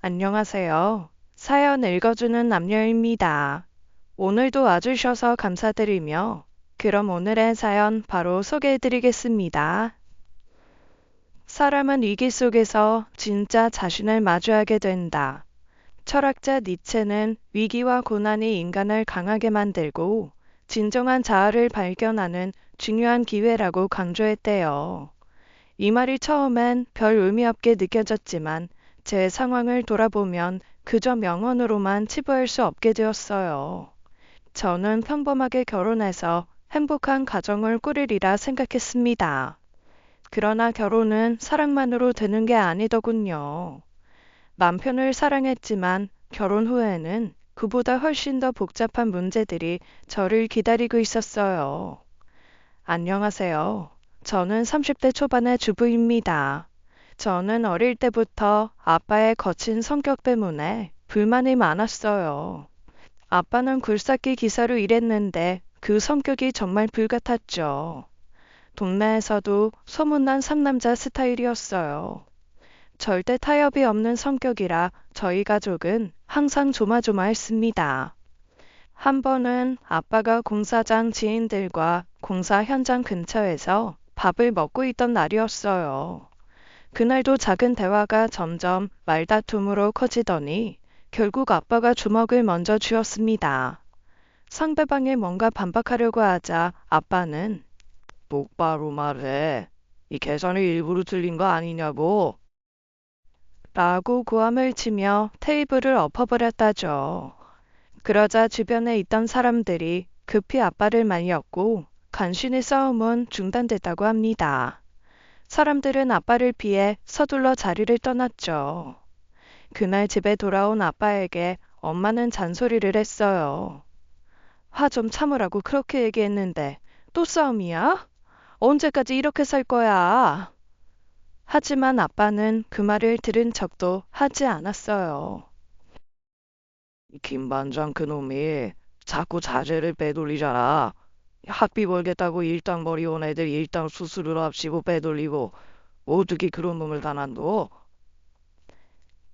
안녕하세요. 사연 읽어주는 남녀입니다. 오늘도 와주셔서 감사드리며, 그럼 오늘의 사연 바로 소개해드리겠습니다. 사람은 위기 속에서 진짜 자신을 마주하게 된다. 철학자 니체는 위기와 고난이 인간을 강하게 만들고 진정한 자아를 발견하는 중요한 기회라고 강조했대요. 이 말이 처음엔 별 의미 없게 느껴졌지만 제 상황을 돌아보면 그저 명언으로만 치부할 수 없게 되었어요. 저는 평범하게 결혼해서 행복한 가정을 꾸리리라 생각했습니다. 그러나 결혼은 사랑만으로 되는 게 아니더군요. 남편을 사랑했지만 결혼 후에는 그보다 훨씬 더 복잡한 문제들이 저를 기다리고 있었어요. 안녕하세요. 저는 30대 초반의 주부입니다. 저는 어릴 때부터 아빠의 거친 성격 때문에 불만이 많았어요. 아빠는 굴삭기 기사로 일했는데 그 성격이 정말 불같았죠. 동네에서도 소문난 상남자 스타일이었어요. 절대 타협이 없는 성격이라 저희 가족은 항상 조마조마했습니다. 한 번은 아빠가 공사장 지인들과 공사 현장 근처에서 밥을 먹고 있던 날이었어요. 그날도 작은 대화가 점점 말다툼으로 커지더니 결국 아빠가 주먹을 먼저 쥐었습니다. 상대방이 뭔가 반박하려고 하자 아빠는 똑바로 말해. 이 계산이 일부러 틀린 거 아니냐고. 라고 고함을 치며 테이블을 엎어버렸다죠. 그러자 주변에 있던 사람들이 급히 아빠를 말렸고 간신히 싸움은 중단됐다고 합니다. 사람들은 아빠를 피해 서둘러 자리를 떠났죠. 그날 집에 돌아온 아빠에게 엄마는 잔소리를 했어요. 화 좀 참으라고 그렇게 얘기했는데 또 싸움이야? 언제까지 이렇게 살 거야? 하지만 아빠는 그 말을 들은 척도 하지 않았어요. 김 반장 그놈이 자꾸 자재를 빼돌리잖아. 학비 벌겠다고 일당 머리 온 애들 일당 수수료 합치고 빼돌리고 어떻게 그런 놈을 다 놔둬?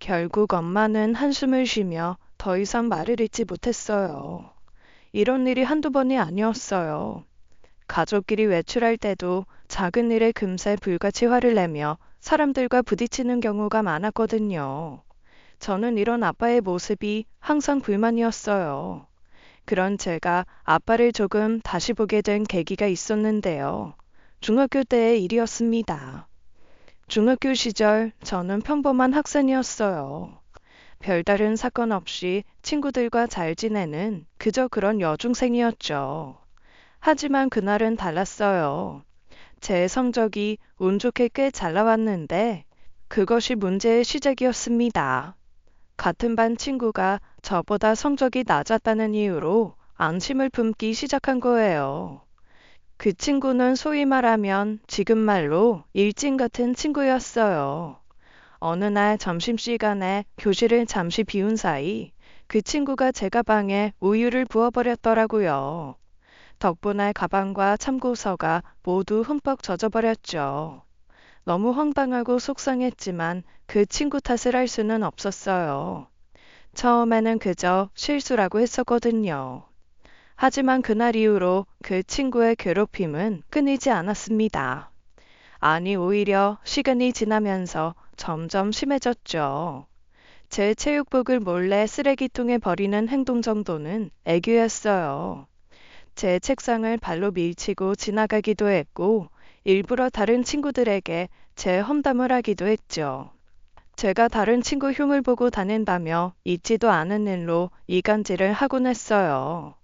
결국 엄마는 한숨을 쉬며 더 이상 말을 잇지 못했어요. 이런 일이 한두 번이 아니었어요. 가족끼리 외출할 때도 작은 일에 금세 불같이 화를 내며 사람들과 부딪히는 경우가 많았거든요. 저는 이런 아빠의 모습이 항상 불만이었어요. 그런 제가 아빠를 조금 다시 보게 된 계기가 있었는데요. 중학교 때의 일이었습니다. 중학교 시절 저는 평범한 학생이었어요. 별다른 사건 없이 친구들과 잘 지내는 그저 그런 여중생이었죠. 하지만 그날은 달랐어요. 제 성적이 운 좋게 꽤 잘 나왔는데 그것이 문제의 시작이었습니다. 같은 반 친구가 저보다 성적이 낮았다는 이유로 앙심을 품기 시작한 거예요. 그 친구는 소위 말하면 지금 말로 일진 같은 친구였어요. 어느 날 점심시간에 교실을 잠시 비운 사이 그 친구가 제 가방에 우유를 부어버렸더라고요. 덕분에 가방과 참고서가 모두 흠뻑 젖어버렸죠. 너무 황당하고 속상했지만 그 친구 탓을 할 수는 없었어요. 처음에는 그저 실수라고 했었거든요. 하지만 그날 이후로 그 친구의 괴롭힘은 끊이지 않았습니다. 아니, 오히려 시간이 지나면서 점점 심해졌죠. 제 체육복을 몰래 쓰레기통에 버리는 행동 정도는 애교였어요. 제 책상을 발로 밀치고 지나가기도 했고, 일부러 다른 친구들에게 제 험담을 하기도 했죠. 제가 다른 친구 흉을 보고 다닌다며 있지도 않은 일로 이간질을 하곤 했어요.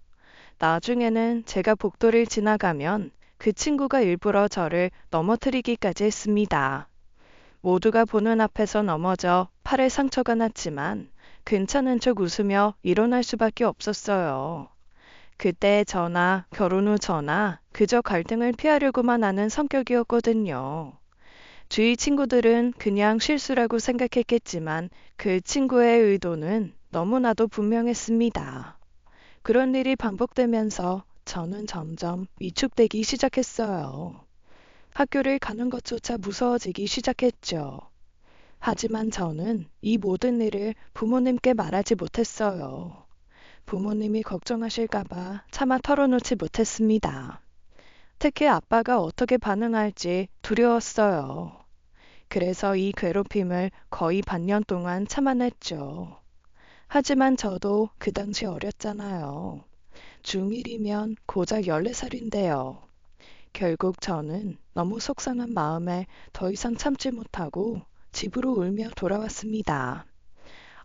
나중에는 제가 복도를 지나가면 그 친구가 일부러 저를 넘어뜨리기까지 했습니다. 모두가 보는 앞에서 넘어져 팔에 상처가 났지만 괜찮은 척 웃으며 일어날 수밖에 없었어요. 그때 저나 결혼 후 저나 그저 갈등을 피하려고만 하는 성격이었거든요. 주위 친구들은 그냥 실수라고 생각했겠지만 그 친구의 의도는 너무나도 분명했습니다. 그런 일이 반복되면서 저는 점점 위축되기 시작했어요. 학교를 가는 것조차 무서워지기 시작했죠. 하지만 저는 이 모든 일을 부모님께 말하지 못했어요. 부모님이 걱정하실까봐 차마 털어놓지 못했습니다. 특히 아빠가 어떻게 반응할지 두려웠어요. 그래서 이 괴롭힘을 거의 반년 동안 참아냈죠. 하지만 저도 그 당시 어렸잖아요. 중1이면 고작 14살인데요. 결국 저는 너무 속상한 마음에 더 이상 참지 못하고 집으로 울며 돌아왔습니다.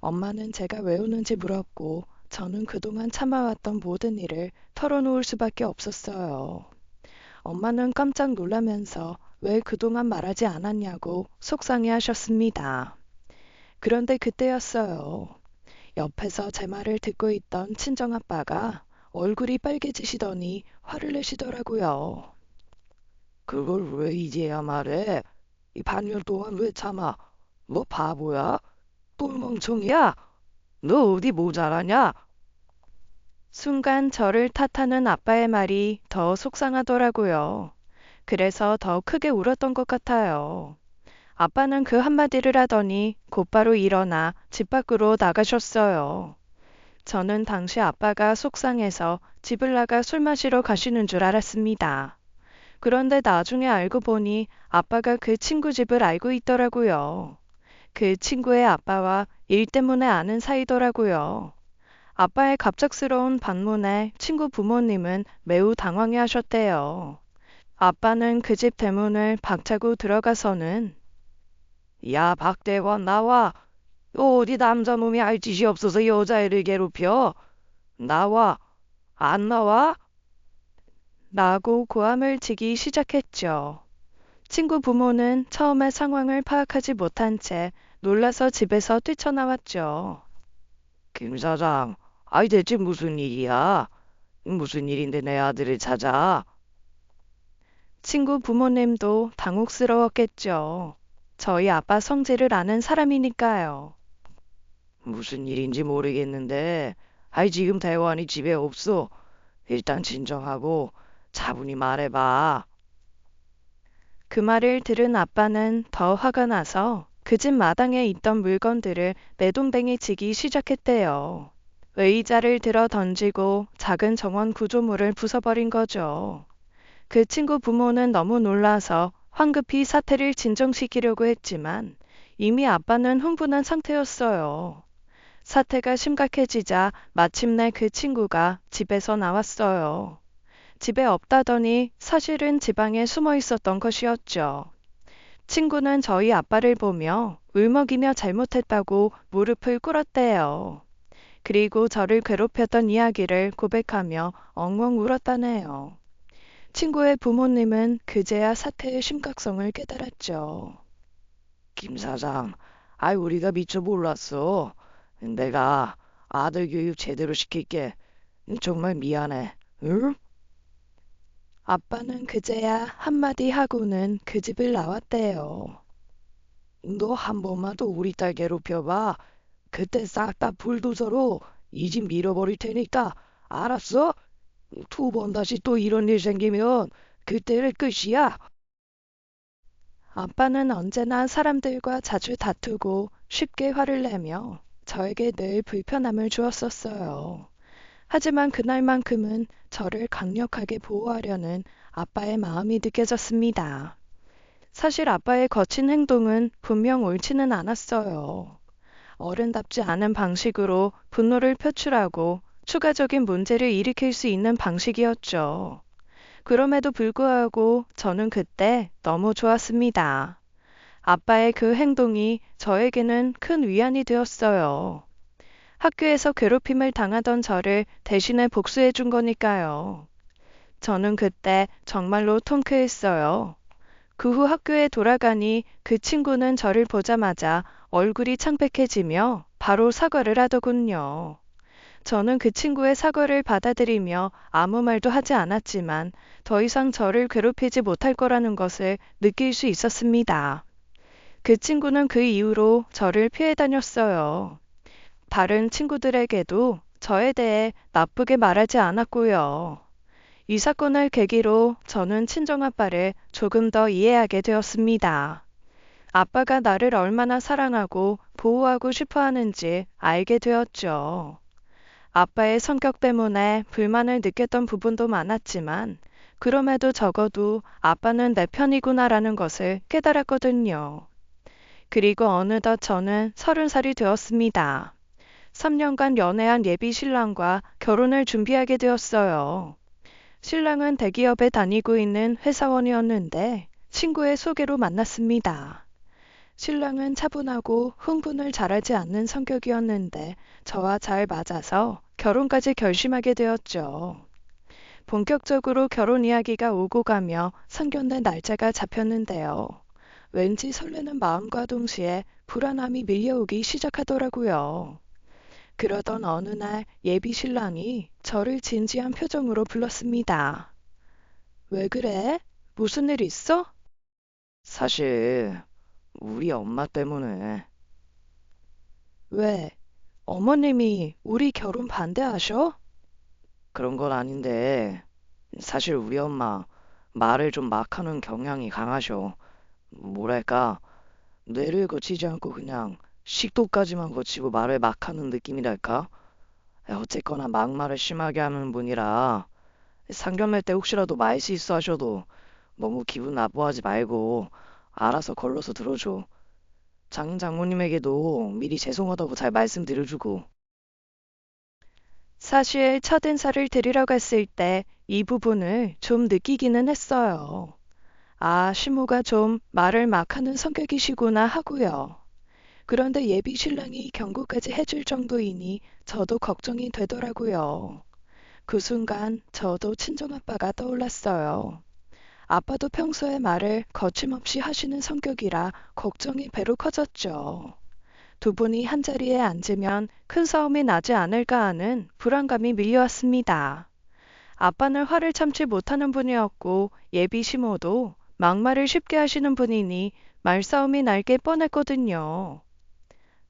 엄마는 제가 왜 우는지 물었고 저는 그동안 참아왔던 모든 일을 털어놓을 수밖에 없었어요. 엄마는 깜짝 놀라면서 왜 그동안 말하지 않았냐고 속상해 하셨습니다. 그런데 그때였어요. 옆에서 제 말을 듣고 있던 친정아빠가 얼굴이 빨개지시더니 화를 내시더라고요. 그걸 왜 이제야 말해? 이 반년 동안 왜 참아? 너 바보야? 똘멍청이야? 너 어디 모자라냐? 순간 저를 탓하는 아빠의 말이 더 속상하더라고요. 그래서 더 크게 울었던 것 같아요. 아빠는 그 한마디를 하더니 곧바로 일어나 집 밖으로 나가셨어요. 저는 당시 아빠가 속상해서 집을 나가 술 마시러 가시는 줄 알았습니다. 그런데 나중에 알고 보니 아빠가 그 친구 집을 알고 있더라고요. 그 친구의 아빠와 일 때문에 아는 사이더라고요. 아빠의 갑작스러운 방문에 친구 부모님은 매우 당황해 하셨대요. 아빠는 그 집 대문을 박차고 들어가서는 야, 박대원 나와. 어디 남자놈이 할 짓이 없어서 여자애를 괴롭혀. 나와. 안 나와? 라고 고함을 치기 시작했죠. 친구 부모는 처음에 상황을 파악하지 못한 채 놀라서 집에서 뛰쳐나왔죠. 김 사장, 아이 대체 무슨 일이야? 무슨 일인데 내 아들을 찾아? 친구 부모님도 당혹스러웠겠죠. 저희 아빠 성질을 아는 사람이니까요. 무슨 일인지 모르겠는데, 아이 지금 대원이 집에 없어. 일단 진정하고 차분히 말해봐. 그 말을 들은 아빠는 더 화가 나서 그 집 마당에 있던 물건들을 내동댕이 치기 시작했대요. 의자를 들어 던지고 작은 정원 구조물을 부숴버린 거죠. 그 친구 부모는 너무 놀라서 황급히 사태를 진정시키려고 했지만 이미 아빠는 흥분한 상태였어요. 사태가 심각해지자 마침내 그 친구가 집에서 나왔어요. 집에 없다더니 사실은 지방에 숨어 있었던 것이었죠. 친구는 저희 아빠를 보며 울먹이며 잘못했다고 무릎을 꿇었대요. 그리고 저를 괴롭혔던 이야기를 고백하며 엉엉 울었다네요. 친구의 부모님은 그제야 사태의 심각성을 깨달았죠. 김 사장, 아이 우리가 미처 몰랐어. 내가 아들 교육 제대로 시킬게. 정말 미안해. 응? 아빠는 그제야 한마디 하고는 그 집을 나왔대요. 너 한 번만 더 우리 딸 괴롭혀봐. 그때 싹 다 불도저로 이 집 밀어버릴 테니까 알았어? 두 번 다시 또 이런 일 생기면 그때를 끝이야. 아빠는 언제나 사람들과 자주 다투고 쉽게 화를 내며 저에게 늘 불편함을 주었었어요. 하지만 그날만큼은 저를 강력하게 보호하려는 아빠의 마음이 느껴졌습니다. 사실 아빠의 거친 행동은 분명 옳지는 않았어요. 어른답지 않은 방식으로 분노를 표출하고 추가적인 문제를 일으킬 수 있는 방식이었죠. 그럼에도 불구하고 저는 그때 너무 좋았습니다. 아빠의 그 행동이 저에게는 큰 위안이 되었어요. 학교에서 괴롭힘을 당하던 저를 대신에 복수해 준 거니까요. 저는 그때 정말로 통쾌했어요. 그 후 학교에 돌아가니 그 친구는 저를 보자마자 얼굴이 창백해지며 바로 사과를 하더군요. 저는 그 친구의 사과를 받아들이며 아무 말도 하지 않았지만 더 이상 저를 괴롭히지 못할 거라는 것을 느낄 수 있었습니다. 그 친구는 그 이후로 저를 피해 다녔어요. 다른 친구들에게도 저에 대해 나쁘게 말하지 않았고요. 이 사건을 계기로 저는 친정아빠를 조금 더 이해하게 되었습니다. 아빠가 나를 얼마나 사랑하고 보호하고 싶어 하는지 알게 되었죠. 아빠의 성격 때문에 불만을 느꼈던 부분도 많았지만, 그럼에도 적어도 아빠는 내 편이구나라는 것을 깨달았거든요. 그리고 어느덧 저는 30살이 되었습니다. 3년간 연애한 예비 신랑과 결혼을 준비하게 되었어요. 신랑은 대기업에 다니고 있는 회사원이었는데 친구의 소개로 만났습니다. 신랑은 차분하고 흥분을 잘하지 않는 성격이었는데 저와 잘 맞아서 결혼까지 결심하게 되었죠. 본격적으로 결혼 이야기가 오고 가며 상견례 날짜가 잡혔는데요. 왠지 설레는 마음과 동시에 불안함이 밀려오기 시작하더라고요. 그러던 어느 날 예비 신랑이 저를 진지한 표정으로 불렀습니다. 왜 그래? 무슨 일 있어? 사실 우리 엄마 때문에. 왜? 어머님이 우리 결혼 반대하셔? 그런 건 아닌데, 사실 우리 엄마 말을 좀 막 하는 경향이 강하셔. 뭐랄까, 뇌를 거치지 않고 그냥 식도까지만 거치고 말을 막 하는 느낌이랄까? 어쨌거나 막말을 심하게 하는 분이라 상견례 때 혹시라도 말실수 하셔도 너무 기분 나빠하지 말고 알아서 걸러서 들어줘. 장모님에게도 미리 죄송하다고 잘 말씀드려주고. 사실 첫 인사를 드리러 갔을 때 이 부분을 좀 느끼기는 했어요. 아, 시모가 좀 말을 막 하는 성격이시구나 하고요. 그런데 예비 신랑이 경고까지 해줄 정도이니 저도 걱정이 되더라고요. 그 순간 저도 친정아빠가 떠올랐어요. 아빠도 평소에 말을 거침없이 하시는 성격이라 걱정이 배로 커졌죠. 두 분이 한자리에 앉으면 큰 싸움이 나지 않을까 하는 불안감이 밀려왔습니다. 아빠는 화를 참지 못하는 분이었고 예비 시모도 막말을 쉽게 하시는 분이니 말싸움이 날 게 뻔했거든요.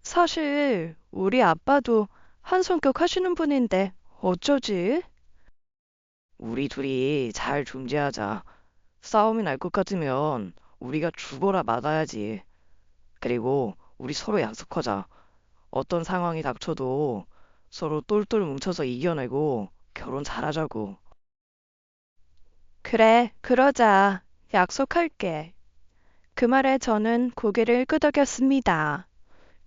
사실 우리 아빠도 한 성격 하시는 분인데 어쩌지? 우리 둘이 잘 중재하자. 싸움이 날 것 같으면 우리가 죽어라 맞아야지. 그리고 우리 서로 약속하자. 어떤 상황이 닥쳐도 서로 똘똘 뭉쳐서 이겨내고 결혼 잘하자고. 그래, 그러자. 약속할게. 그 말에 저는 고개를 끄덕였습니다.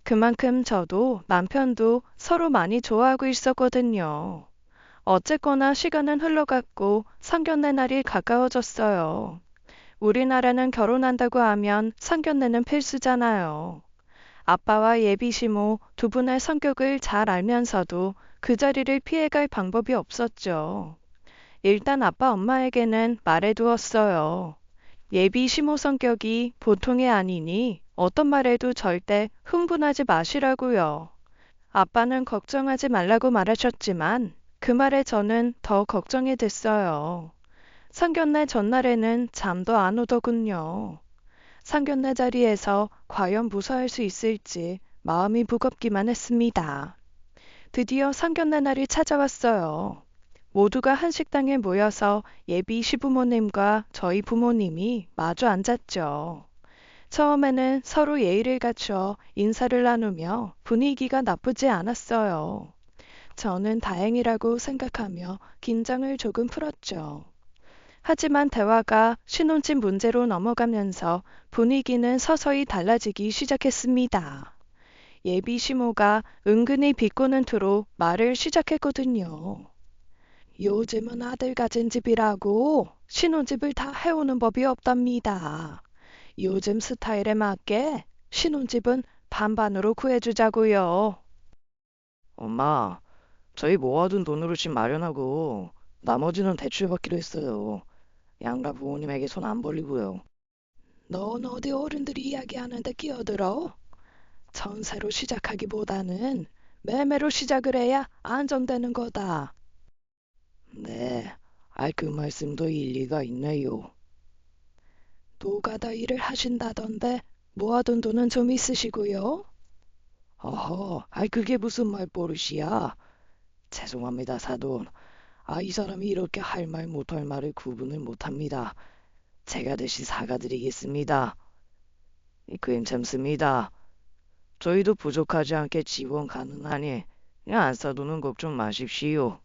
그만큼 저도 남편도 서로 많이 좋아하고 있었거든요. 어쨌거나 시간은 흘러갔고 상견례 날이 가까워졌어요. 우리나라는 결혼한다고 하면 상견례는 필수잖아요. 아빠와 예비 시모 두 분의 성격을 잘 알면서도 그 자리를 피해갈 방법이 없었죠. 일단 아빠 엄마에게는 말해두었어요. 예비 시모 성격이 보통이 아니니 어떤 말에도 절대 흥분하지 마시라고요. 아빠는 걱정하지 말라고 말하셨지만 그 말에 저는 더 걱정이 됐어요. 상견례 전날에는 잠도 안 오더군요. 상견례 자리에서 과연 무사할 수 있을지 마음이 무겁기만 했습니다. 드디어 상견례 날이 찾아왔어요. 모두가 한 식당에 모여서 예비 시부모님과 저희 부모님이 마주 앉았죠. 처음에는 서로 예의를 갖춰 인사를 나누며 분위기가 나쁘지 않았어요. 저는 다행이라고 생각하며 긴장을 조금 풀었죠. 하지만 대화가 신혼집 문제로 넘어가면서 분위기는 서서히 달라지기 시작했습니다. 예비 시모가 은근히 비꼬는 투로 말을 시작했거든요. 요즘은 아들 가진 집이라고 신혼집을 다 해오는 법이 없답니다. 요즘 스타일에 맞게 신혼집은 반반으로 구해주자고요. 엄마, 저희 모아둔 돈으로 집 마련하고 나머지는 대출 받기로 했어요. 양가 부모님에게 손 안 벌리고요. 넌 어디 어른들이 이야기하는데 끼어들어? 전세로 시작하기보다는 매매로 시작을 해야 안정되는 거다. 네, 그 말씀도 일리가 있네요. 노가다 일을 하신다던데 모아둔 돈은 좀 있으시고요. 어허, 그게 무슨 말버릇이야? 죄송합니다, 사돈. 이 사람이 이렇게 할 말 못할 말을 구분을 못합니다. 제가 대신 사과드리겠습니다. 괜찮습니다. 저희도 부족하지 않게 지원 가능하니 안 사도는 걱정 마십시오.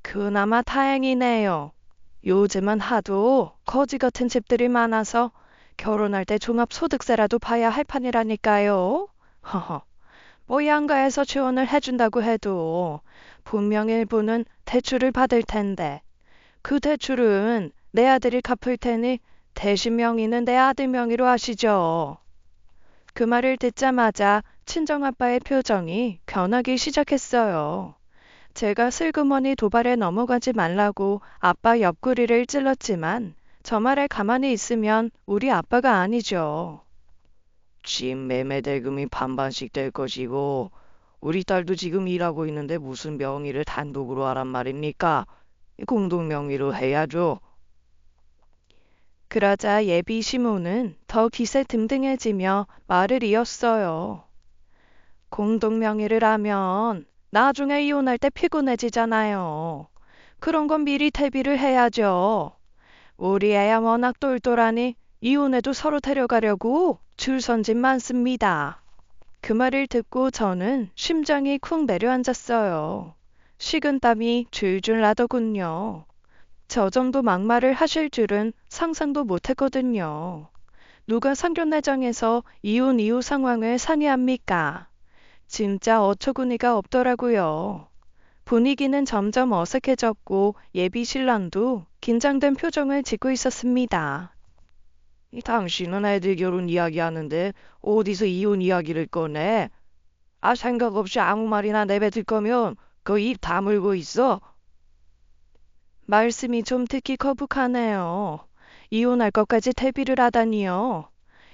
그나마 다행이네요. 요즘은 하도 거지 같은 집들이 많아서 결혼할 때 종합소득세라도 봐야 할 판이라니까요. 허허. 뭐 양가에서 지원을 해준다고 해도 분명 일부는 대출을 받을 텐데 그 대출은 내 아들이 갚을 테니 대신 명의는 내 아들 명의로 하시죠. 그 말을 듣자마자 친정아빠의 표정이 변하기 시작했어요. 제가 슬그머니 도발에 넘어가지 말라고 아빠 옆구리를 찔렀지만 저 말에 가만히 있으면 우리 아빠가 아니죠. 집 매매 대금이 반반씩 될 것이고 우리 딸도 지금 일하고 있는데 무슨 명의를 단독으로 하란 말입니까? 공동 명의로 해야죠. 그러자 예비 시모는 더 기세 등등해지며 말을 이었어요. 공동명의를 하면 나중에 이혼할 때 피곤해지잖아요. 그런 건 미리 대비를 해야죠. 우리 애야 워낙 똘똘하니 이혼해도 서로 데려가려고 줄선짓 많습니다. 그 말을 듣고 저는 심장이 쿵 내려앉았어요. 식은땀이 줄줄 나더군요. 저 정도 막말을 하실 줄은 상상도 못했거든요. 누가 상견례장에서 이혼 이후 상황을 상의합니까? 진짜 어처구니가 없더라고요. 분위기는 점점 어색해졌고 예비 신랑도 긴장된 표정을 짓고 있었습니다. 당신은 애들 결혼 이야기하는데 어디서 이혼 이야기를 꺼내? 생각 없이 아무 말이나 내뱉을 거면 그 입 다물고 있어. 말씀이 좀 듣기 거북하네요. 이혼할 것까지 대비를 하다니요.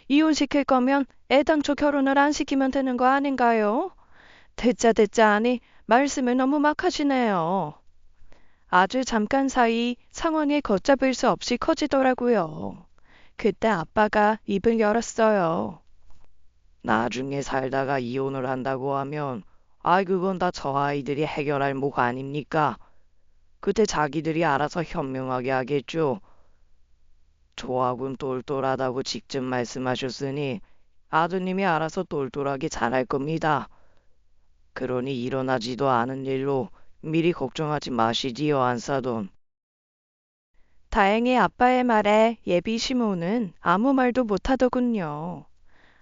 이혼시킬 거면 애당초 결혼을 안 시키면 되는 거 아닌가요? 듣자 하니 말씀을 너무 막 하시네요. 아주 잠깐 사이 상황이 걷잡을 수 없이 커지더라고요. 그때 아빠가 입을 열었어요. 나중에 살다가 이혼을 한다고 하면 그건 다 저 아이들이 해결할 목 아닙니까? 그때 자기들이 알아서 현명하게 하겠죠. 저하고는 똘똘하다고 직접 말씀하셨으니 아드님이 알아서 똘똘하게 잘할 겁니다. 그러니 일어나지도 않은 일로 미리 걱정하지 마시지요, 안사돈. 다행히 아빠의 말에 예비 시모는 아무 말도 못하더군요.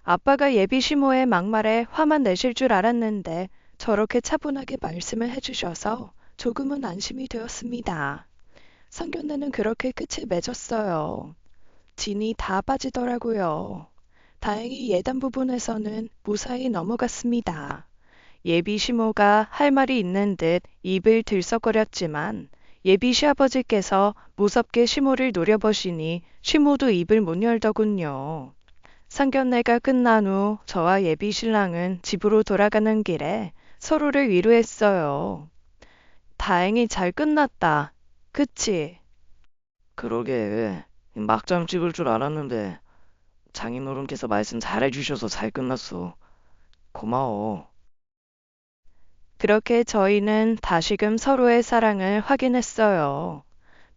아빠가 예비 시모의 막말에 화만 내실 줄 알았는데 저렇게 차분하게 말씀을 해주셔서 조금은 안심이 되었습니다. 상견례는 그렇게 끝을 맺었어요. 진이 다 빠지더라고요. 다행히 예단 부분에서는 무사히 넘어갔습니다. 예비 시모가 할 말이 있는 듯 입을 들썩거렸지만 예비 시아버지께서 무섭게 시모를 노려보시니 시모도 입을 못 열더군요. 상견례가 끝난 후 저와 예비 신랑은 집으로 돌아가는 길에 서로를 위로했어요. 다행히 잘 끝났다. 그치? 그러게 막장 찍을 줄 알았는데 장인어른께서 말씀 잘해주셔서 잘 끝났어. 고마워. 그렇게 저희는 다시금 서로의 사랑을 확인했어요.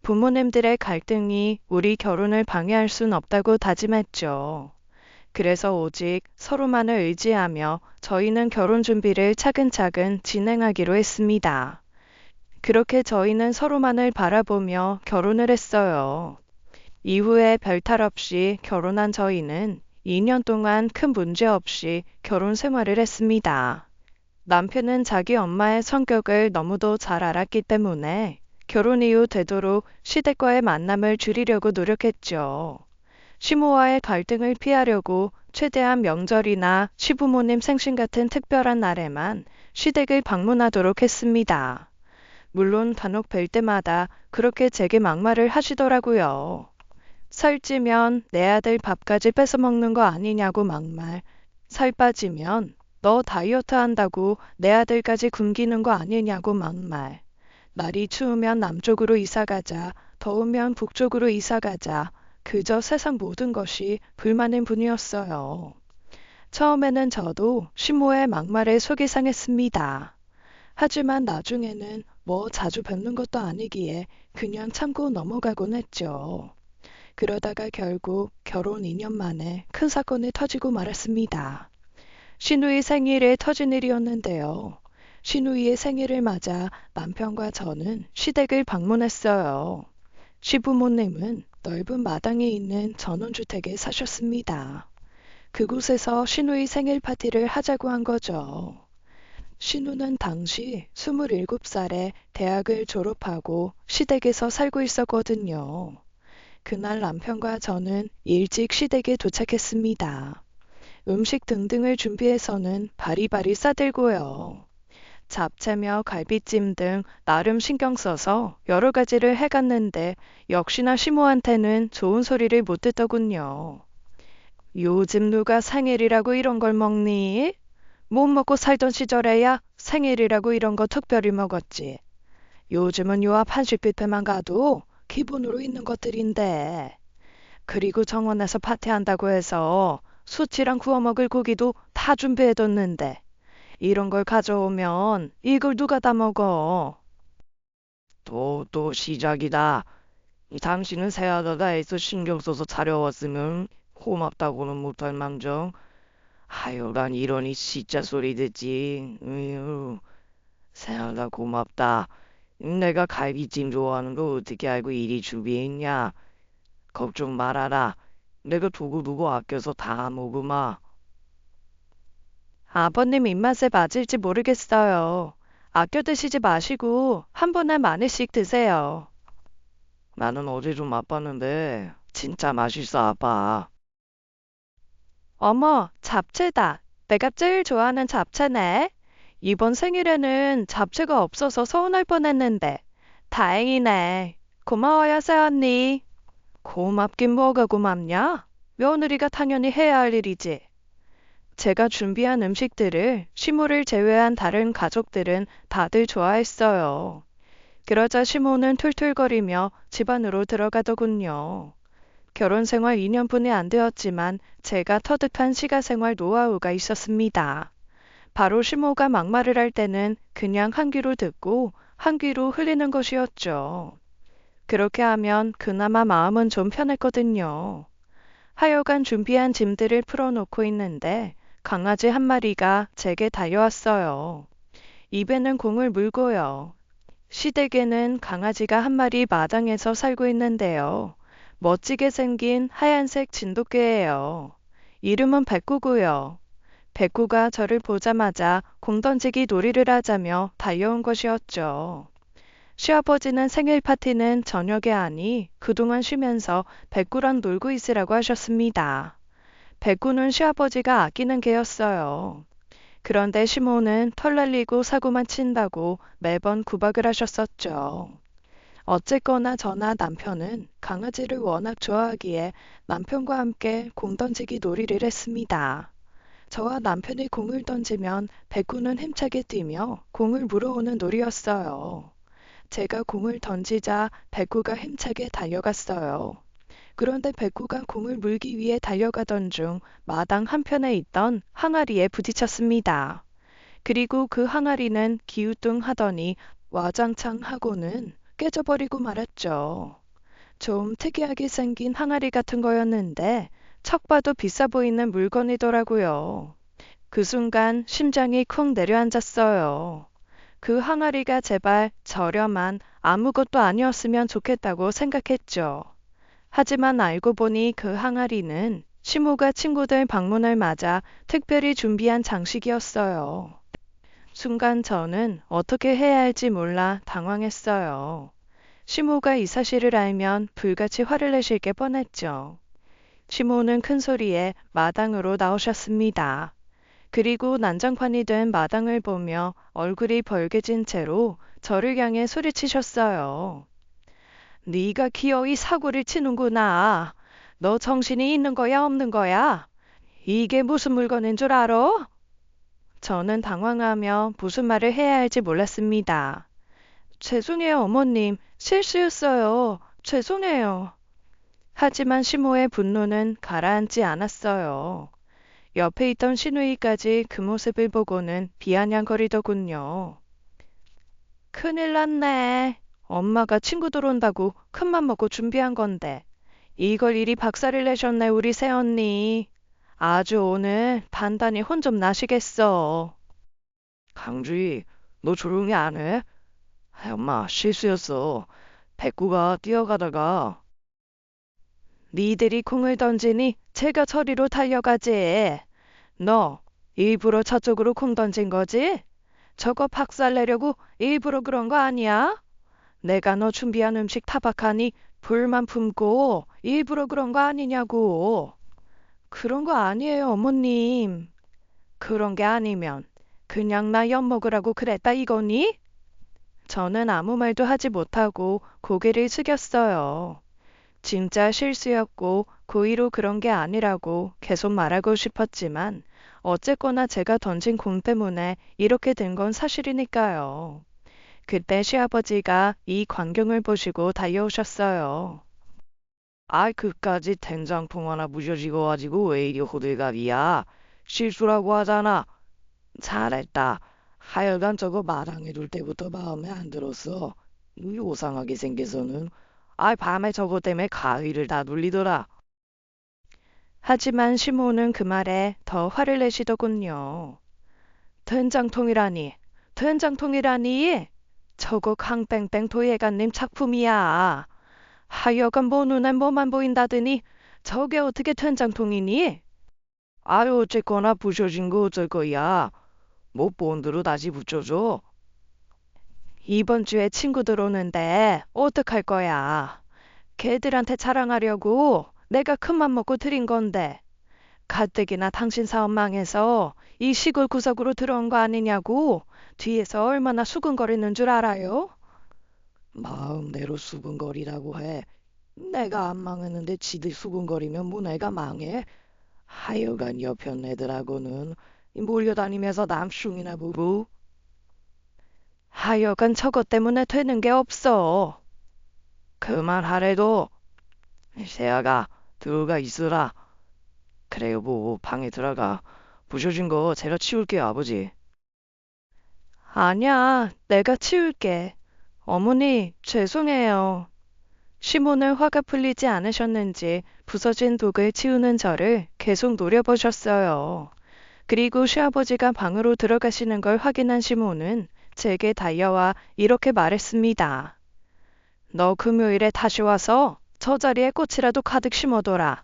부모님들의 갈등이 우리 결혼을 방해할 순 없다고 다짐했죠. 그래서 오직 서로만을 의지하며 저희는 결혼 준비를 차근차근 진행하기로 했습니다. 그렇게 저희는 서로만을 바라보며 결혼을 했어요. 이후에 별탈 없이 결혼한 저희는 2년 동안 큰 문제 없이 결혼 생활을 했습니다. 남편은 자기 엄마의 성격을 너무도 잘 알았기 때문에 결혼 이후 되도록 시댁과의 만남을 줄이려고 노력했죠. 시모와의 갈등을 피하려고 최대한 명절이나 시부모님 생신 같은 특별한 날에만 시댁을 방문하도록 했습니다. 물론 간혹 뵐 때마다 그렇게 제게 막말을 하시더라고요. 살찌면 내 아들 밥까지 뺏어 먹는 거 아니냐고 막말. 살 빠지면 너 다이어트 한다고 내 아들까지 굶기는 거 아니냐고 막말. 날이 추우면 남쪽으로 이사 가자. 더우면 북쪽으로 이사 가자. 그저 세상 모든 것이 불만인 분이었어요. 처음에는 저도 시모의 막말에 속이 상했습니다. 하지만 나중에는 뭐 자주 뵙는 것도 아니기에 그냥 참고 넘어가곤 했죠. 그러다가 결국 결혼 2년 만에 큰 사건이 터지고 말았습니다. 시누이 생일에 터진 일이었는데요. 시누이의 생일을 맞아 남편과 저는 시댁을 방문했어요. 시부모님은 넓은 마당에 있는 전원주택에 사셨습니다. 그곳에서 시누이 생일 파티를 하자고 한 거죠. 신우는 당시 27살에 대학을 졸업하고 시댁에서 살고 있었거든요. 그날 남편과 저는 일찍 시댁에 도착했습니다. 음식 등등을 준비해서는 바리바리 싸들고요. 잡채며 갈비찜 등 나름 신경 써서 여러 가지를 해갔는데 역시나 시모한테는 좋은 소리를 못 듣더군요. 요즘 누가 생일이라고 이런 걸 먹니? 못 먹고 살던 시절에야 생일이라고 이런 거 특별히 먹었지. 요즘은 요 앞 한식 뷔페만 가도 기본으로 있는 것들인데. 그리고 정원에서 파티한다고 해서 수치랑 구워 먹을 고기도 다 준비해뒀는데 이런 걸 가져오면 이걸 누가 다 먹어? 또 시작이다. 당신은 새하다가 애써 신경 써서 차려왔으면 고맙다고는 못할 망정. 아유, 난 이러니 진짜 소리 듣지. 으유, 새하다 고맙다. 내가 갈비찜 좋아하는 거 어떻게 알고 이리 준비했냐? 걱정 말아라. 내가 두고두고 아껴서 다 먹으마. 아버님 입맛에 맞을지 모르겠어요. 아껴 드시지 마시고 한 번에 많이씩 드세요. 나는 어제 좀 맛봤는데 진짜 맛있어, 아빠. 어머, 잡채다. 내가 제일 좋아하는 잡채네. 이번 생일에는 잡채가 없어서 서운할 뻔했는데. 다행이네. 고마워요, 새언니. 고맙긴 뭐가 고맙냐? 며느리가 당연히 해야 할 일이지. 제가 준비한 음식들을 시모를 제외한 다른 가족들은 다들 좋아했어요. 그러자 시모는 툴툴거리며 집 안으로 들어가더군요. 결혼 생활 2년뿐이 안 되었지만 제가 터득한 시가 생활 노하우가 있었습니다. 바로 시모가 막말을 할 때는 그냥 한 귀로 듣고 한 귀로 흘리는 것이었죠. 그렇게 하면 그나마 마음은 좀 편했거든요. 하여간 준비한 짐들을 풀어놓고 있는데 강아지 한 마리가 제게 달려왔어요. 입에는 공을 물고요. 시댁에는 강아지가 한 마리 마당에서 살고 있는데요. 멋지게 생긴 하얀색 진돗개예요. 이름은 백구고요. 백구가 저를 보자마자 공 던지기 놀이를 하자며 달려온 것이었죠. 시아버지는 생일 파티는 저녁에 하니 그동안 쉬면서 백구랑 놀고 있으라고 하셨습니다. 백구는 시아버지가 아끼는 개였어요. 그런데 시모는 털 날리고 사고만 친다고 매번 구박을 하셨었죠. 어쨌거나 저나 남편은 강아지를 워낙 좋아하기에 남편과 함께 공 던지기 놀이를 했습니다. 저와 남편이 공을 던지면 백구는 힘차게 뛰며 공을 물어오는 놀이였어요. 제가 공을 던지자 백구가 힘차게 달려갔어요. 그런데 백구가 공을 물기 위해 달려가던 중 마당 한편에 있던 항아리에 부딪혔습니다. 그리고 그 항아리는 기우뚱하더니 와장창 하고는 깨져버리고 말았죠. 좀 특이하게 생긴 항아리 같은 거였는데 척 봐도 비싸 보이는 물건이더라고요. 그 순간 심장이 쿵 내려앉았어요. 그 항아리가 제발 저렴한 아무것도 아니었으면 좋겠다고 생각했죠. 하지만 알고 보니 그 항아리는 시모가 친구들 방문을 맞아 특별히 준비한 장식이었어요. 순간 저는 어떻게 해야 할지 몰라 당황했어요. 시모가 이 사실을 알면 불같이 화를 내실 게 뻔했죠. 시모는 큰 소리에 마당으로 나오셨습니다. 그리고 난장판이 된 마당을 보며 얼굴이 벌개진 채로 저를 향해 소리치셨어요. 네가 기어이 사고를 치는구나. 너 정신이 있는 거야, 없는 거야? 이게 무슨 물건인 줄 알아? 저는 당황하며 무슨 말을 해야 할지 몰랐습니다. 죄송해요, 어머님. 실수였어요. 죄송해요. 하지만 시모의 분노는 가라앉지 않았어요. 옆에 있던 시누이까지 그 모습을 보고는 비아냥거리더군요. 큰일 났네. 엄마가 친구들 온다고 큰맘 먹고 준비한 건데. 이걸 이리 박살을 내셨네, 우리 새언니. 아주 오늘 단단히 혼 좀 나시겠어. 강주희, 너 조용히 안 해? 엄마, 실수였어. 백구가 뛰어가다가. 니들이 공을 던지니 제가 저리로 달려가지. 너 일부러 저쪽으로 공 던진 거지? 저거 박살내려고 일부러 그런 거 아니야? 내가 너 준비한 음식 타박하니 불만 품고 일부러 그런 거 아니냐고. 그런 거 아니에요, 어머님. 그런 게 아니면 그냥 나 엿먹으라고 그랬다 이거니? 저는 아무 말도 하지 못하고 고개를 숙였어요. 진짜 실수였고 고의로 그런 게 아니라고 계속 말하고 싶었지만 어쨌거나 제가 던진 공 때문에 이렇게 된 건 사실이니까요. 그때 시아버지가 이 광경을 보시고 달려오셨어요. 아, 그까지 된장통 하나 부셔지고 가지고 왜 이리 호들갑이야? 실수라고 하잖아. 잘했다. 하여간 저거 마당에 둘 때부터 마음에 안 들었어. 요상하게 생겨서는. 아, 밤에 저거 때문에 가위를 다 눌리더라. 하지만 시모는 그 말에 더 화를 내시더군요. 된장통이라니, 된장통이라니! 저거 강뺑뺑 도예가님 작품이야. 하여간 뭐 눈에 뭐만 보인다더니 저게 어떻게 된장통이니? 아유, 어쨌거나 부셔진 거 어쩔 거야. 뭐 본드로 다시 붙여줘. 이번 주에 친구들 오는데 어떡할 거야? 걔들한테 자랑하려고 내가 큰맘 먹고 드린 건데 가뜩이나 당신 사업 망해서 이 시골 구석으로 들어온 거 아니냐고 뒤에서 얼마나 수근거리는 줄 알아요? 마음대로 수근거리라고 해. 내가 안 망했는데 지들 수근거리면 뭐 내가 망해? 하여간 옆편 애들하고는 몰려다니면서 남슝이나 보고. 하여간 저것 때문에 되는 게 없어. 그만하래도. 세아가 들어가 있으라. 그래 여보, 방에 들어가. 부셔진 거 제가 치울게요, 아버지. 아니야, 내가 치울게. 어머니, 죄송해요. 시몬은 화가 풀리지 않으셨는지 부서진 독을 치우는 저를 계속 노려보셨어요. 그리고 시아버지가 방으로 들어가시는 걸 확인한 시몬은 제게 달려와 이렇게 말했습니다. 너 금요일에 다시 와서 저 자리에 꽃이라도 가득 심어둬라.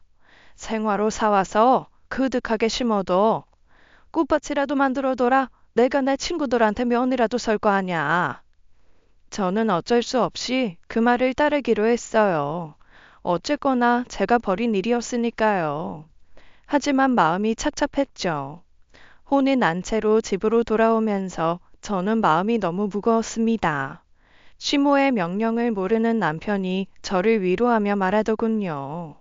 생화로 사와서 그득하게 심어둬. 꽃밭이라도 만들어둬라. 내가 내 친구들한테 면이라도 설 거 아냐. 저는 어쩔 수 없이 그 말을 따르기로 했어요. 어쨌거나 제가 벌인 일이었으니까요. 하지만 마음이 착잡했죠. 혼이 난 채로 집으로 돌아오면서 저는 마음이 너무 무거웠습니다. 시모의 명령을 모르는 남편이 저를 위로하며 말하더군요.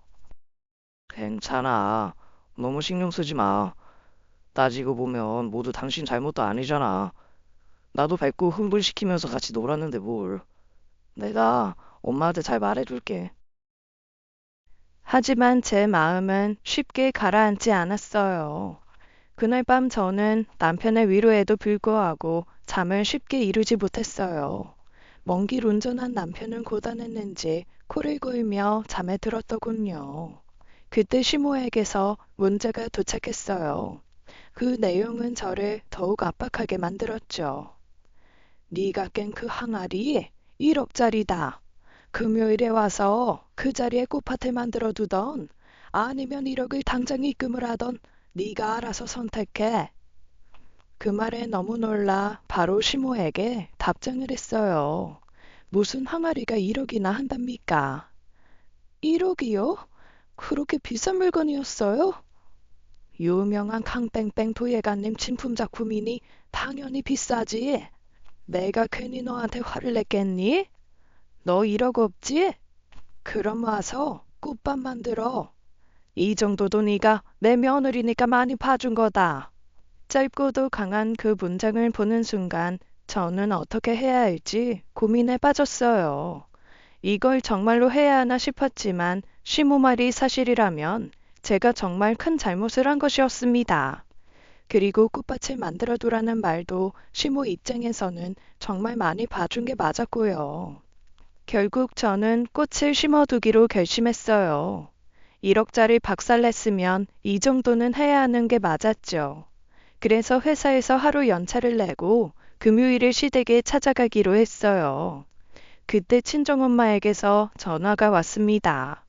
괜찮아. 너무 신경 쓰지 마. 따지고 보면 모두 당신 잘못도 아니잖아. 나도 뱉고 흥분시키면서 같이 놀았는데 뭘. 내가 엄마한테 잘 말해줄게. 하지만 제 마음은 쉽게 가라앉지 않았어요. 그날 밤 저는 남편의 위로에도 불구하고 잠을 쉽게 이루지 못했어요. 먼 길 운전한 남편은 고단했는지 코를 골며 잠에 들었더군요. 그때 시모에게서 문자가 도착했어요. 그 내용은 저를 더욱 압박하게 만들었죠. 네가 깬 그 항아리 1억짜리다. 금요일에 와서 그 자리에 꽃밭을 만들어 두던 아니면 1억을 당장 입금을 하던 네가 알아서 선택해. 그 말에 너무 놀라 바로 시모에게 답장을 했어요. 무슨 항아리가 1억이나 한답니까? 1억이요? 그렇게 비싼 물건이었어요? 유명한 강뺑뺑 도예가님 진품 작품이니 당연히 비싸지. 내가 괜히 너한테 화를 냈겠니? 너 1억 없지? 그럼 와서 꽃밭 만들어. 이 정도도 네가 내 며느리니까 많이 봐준 거다. 짧고도 강한 그 문장을 보는 순간 저는 어떻게 해야 할지 고민에 빠졌어요. 이걸 정말로 해야 하나 싶었지만 시모 말이 사실이라면 제가 정말 큰 잘못을 한 것이었습니다. 그리고 꽃밭을 만들어 두라는 말도 시모 입장에서는 정말 많이 봐준 게 맞았고요. 결국 저는 꽃을 심어두기로 결심했어요. 1억짜리 박살냈으면 이 정도는 해야 하는 게 맞았죠. 그래서 회사에서 하루 연차를 내고 금요일을 시댁에 찾아가기로 했어요. 그때 친정엄마에게서 전화가 왔습니다.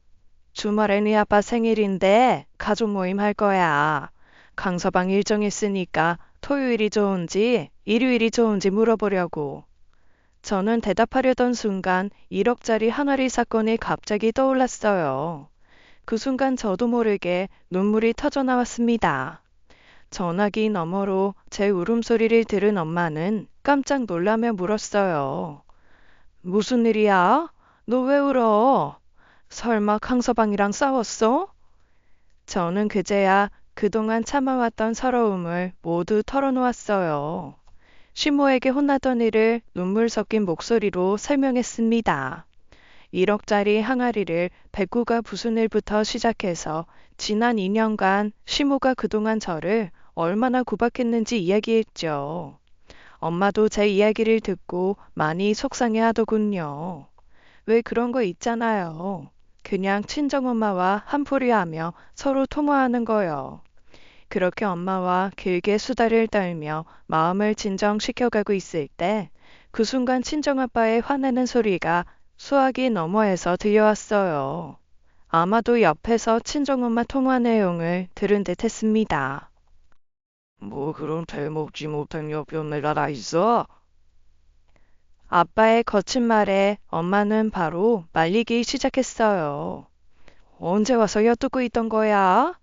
주말에 네 아빠 생일인데 가족 모임 할 거야. 강서방 일정했으니까 토요일이 좋은지 일요일이 좋은지 물어보려고. 저는 대답하려던 순간 1억짜리 항아리 사건이 갑자기 떠올랐어요. 그 순간 저도 모르게 눈물이 터져 나왔습니다. 전화기 너머로 제 울음소리를 들은 엄마는 깜짝 놀라며 물었어요. 무슨 일이야? 너 왜 울어? 설마 강서방이랑 싸웠어? 저는 그제야 그동안 참아왔던 서러움을 모두 털어놓았어요. 시모에게 혼나던 일을 눈물 섞인 목소리로 설명했습니다. 1억짜리 항아리를 백구가 부순 일부터 시작해서 지난 2년간 시모가 그동안 저를 얼마나 구박했는지 이야기했죠. 엄마도 제 이야기를 듣고 많이 속상해 하더군요. 왜 그런 거 있잖아요. 그냥 친정엄마와 한풀이하며 서로 통화하는 거요. 그렇게 엄마와 길게 수다를 떨며 마음을 진정시켜가고 있을 때 그 순간 친정아빠의 화내는 소리가 수화기 너머에서 들려왔어요. 아마도 옆에서 친정엄마 통화 내용을 들은 듯 했습니다. 뭐 그런 대먹지 못한 여편네가 다 있어? 아빠의 거친 말에 엄마는 바로 말리기 시작했어요. 언제 와서 엿듣고 있던 거야?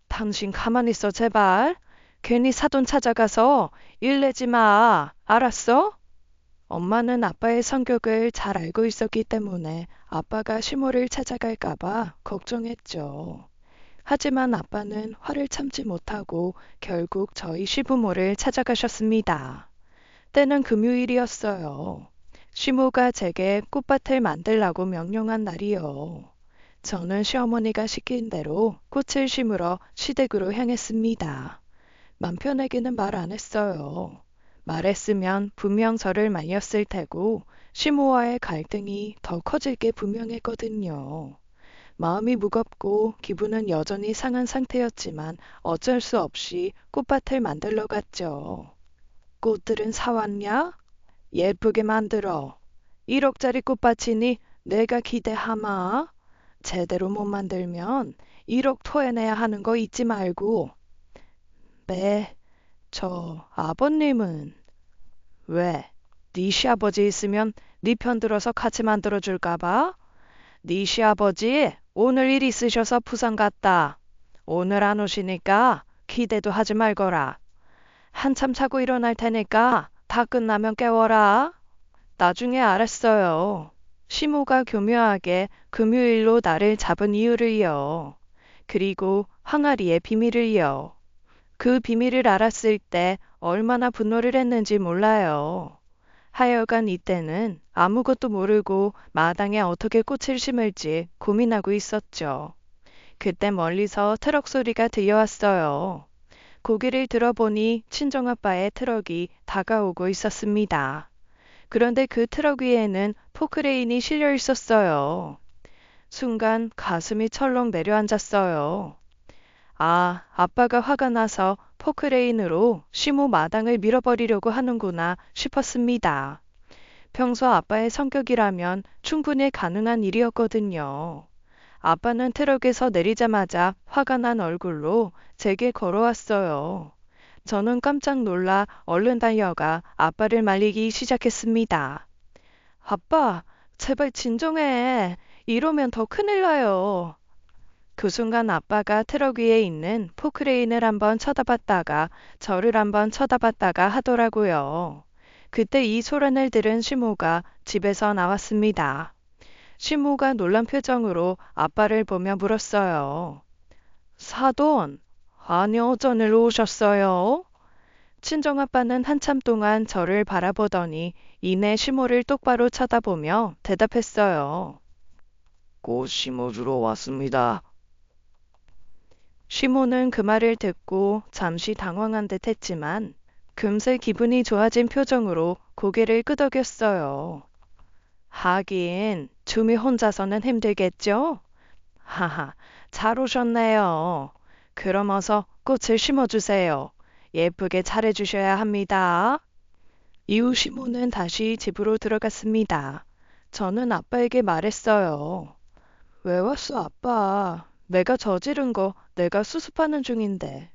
당신 가만히 있어 제발. 괜히 사돈 찾아가서 일 내지 마. 알았어? 엄마는 아빠의 성격을 잘 알고 있었기 때문에 아빠가 시모를 찾아갈까봐 걱정했죠. 하지만 아빠는 화를 참지 못하고 결국 저희 시부모를 찾아가셨습니다. 때는 금요일이었어요. 시모가 제게 꽃밭을 만들라고 명령한 날이요. 저는 시어머니가 시킨 대로 꽃을 심으러 시댁으로 향했습니다. 남편에게는 말 안 했어요. 말했으면 분명 저를 말렸을 테고 시모와의 갈등이 더 커질 게 분명했거든요. 마음이 무겁고 기분은 여전히 상한 상태였지만 어쩔 수 없이 꽃밭을 만들러 갔죠. 꽃들은 사왔냐? 예쁘게 만들어. 1억짜리 꽃밭이니 내가 기대하마. 제대로 못 만들면 1억 토해내야 하는 거 잊지 말고. 네, 저 아버님은 왜? 네 시아버지 있으면 네 편 들어서 같이 만들어줄까 봐? 네 시아버지 오늘 일 있으셔서 부산 갔다. 오늘 안 오시니까 기대도 하지 말거라. 한참 자고 일어날 테니까 다 끝나면 깨워라. 나중에 알았어요. 시모가 교묘하게 금요일로 나를 잡은 이유를요. 그리고 항아리의 비밀을요. 그 비밀을 알았을 때 얼마나 분노를 했는지 몰라요. 하여간 이때는 아무것도 모르고 마당에 어떻게 꽃을 심을지 고민하고 있었죠. 그때 멀리서 트럭 소리가 들려왔어요. 고개를 들어보니 친정아빠의 트럭이 다가오고 있었습니다. 그런데 그 트럭 위에는 포크레인이 실려 있었어요. 순간 가슴이 철렁 내려앉았어요. 아, 아빠가 화가 나서 포크레인으로 시모 마당을 밀어버리려고 하는구나 싶었습니다. 평소 아빠의 성격이라면 충분히 가능한 일이었거든요. 아빠는 트럭에서 내리자마자 화가 난 얼굴로 제게 걸어왔어요. 저는 깜짝 놀라 얼른 달려가 아빠를 말리기 시작했습니다. 아빠, 제발 진정해. 이러면 더 큰일 나요. 그 순간 아빠가 트럭 위에 있는 포크레인을 한번 쳐다봤다가 저를 한번 쳐다봤다가 하더라고요. 그때 이 소란을 들은 시모가 집에서 나왔습니다. 시모가 놀란 표정으로 아빠를 보며 물었어요. 사돈, 아니 어쩐 일로 오셨어요? 친정아빠는 한참 동안 저를 바라보더니 이내 시모를 똑바로 쳐다보며 대답했어요. 꽃 심어주러 왔습니다. 시모는 그 말을 듣고 잠시 당황한 듯 했지만 금세 기분이 좋아진 표정으로 고개를 끄덕였어요. 하긴, 줌이 혼자서는 힘들겠죠? 하하, 잘 오셨네요. 그럼 어서 꽃을 심어주세요. 예쁘게 차려주셔야 합니다. 이후 시모는 다시 집으로 들어갔습니다. 저는 아빠에게 말했어요. 왜 왔어, 아빠? 내가 저지른 거 내가 수습하는 중인데.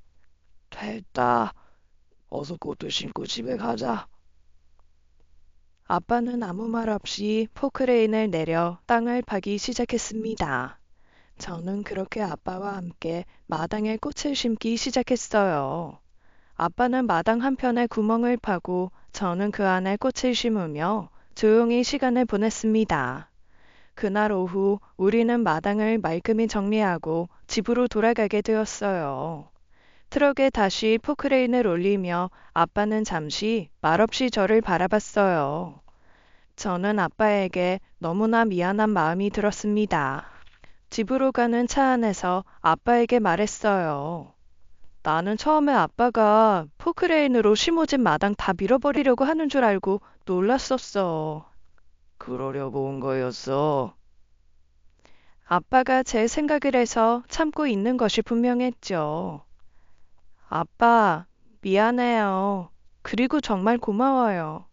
됐다. 어서 꽃을 심고 집에 가자. 아빠는 아무 말 없이 포크레인을 내려 땅을 파기 시작했습니다. 저는 그렇게 아빠와 함께 마당에 꽃을 심기 시작했어요. 아빠는 마당 한편에 구멍을 파고 저는 그 안에 꽃을 심으며 조용히 시간을 보냈습니다. 그날 오후 우리는 마당을 말끔히 정리하고 집으로 돌아가게 되었어요. 트럭에 다시 포크레인을 올리며 아빠는 잠시 말없이 저를 바라봤어요. 저는 아빠에게 너무나 미안한 마음이 들었습니다. 집으로 가는 차 안에서 아빠에게 말했어요. 나는 처음에 아빠가 포크레인으로 심어진 마당 다 밀어버리려고 하는 줄 알고 놀랐었어. 그러려고 온 거였어. 아빠가 제 생각을 해서 참고 있는 것이 분명했죠. 아빠, 미안해요. 그리고 정말 고마워요.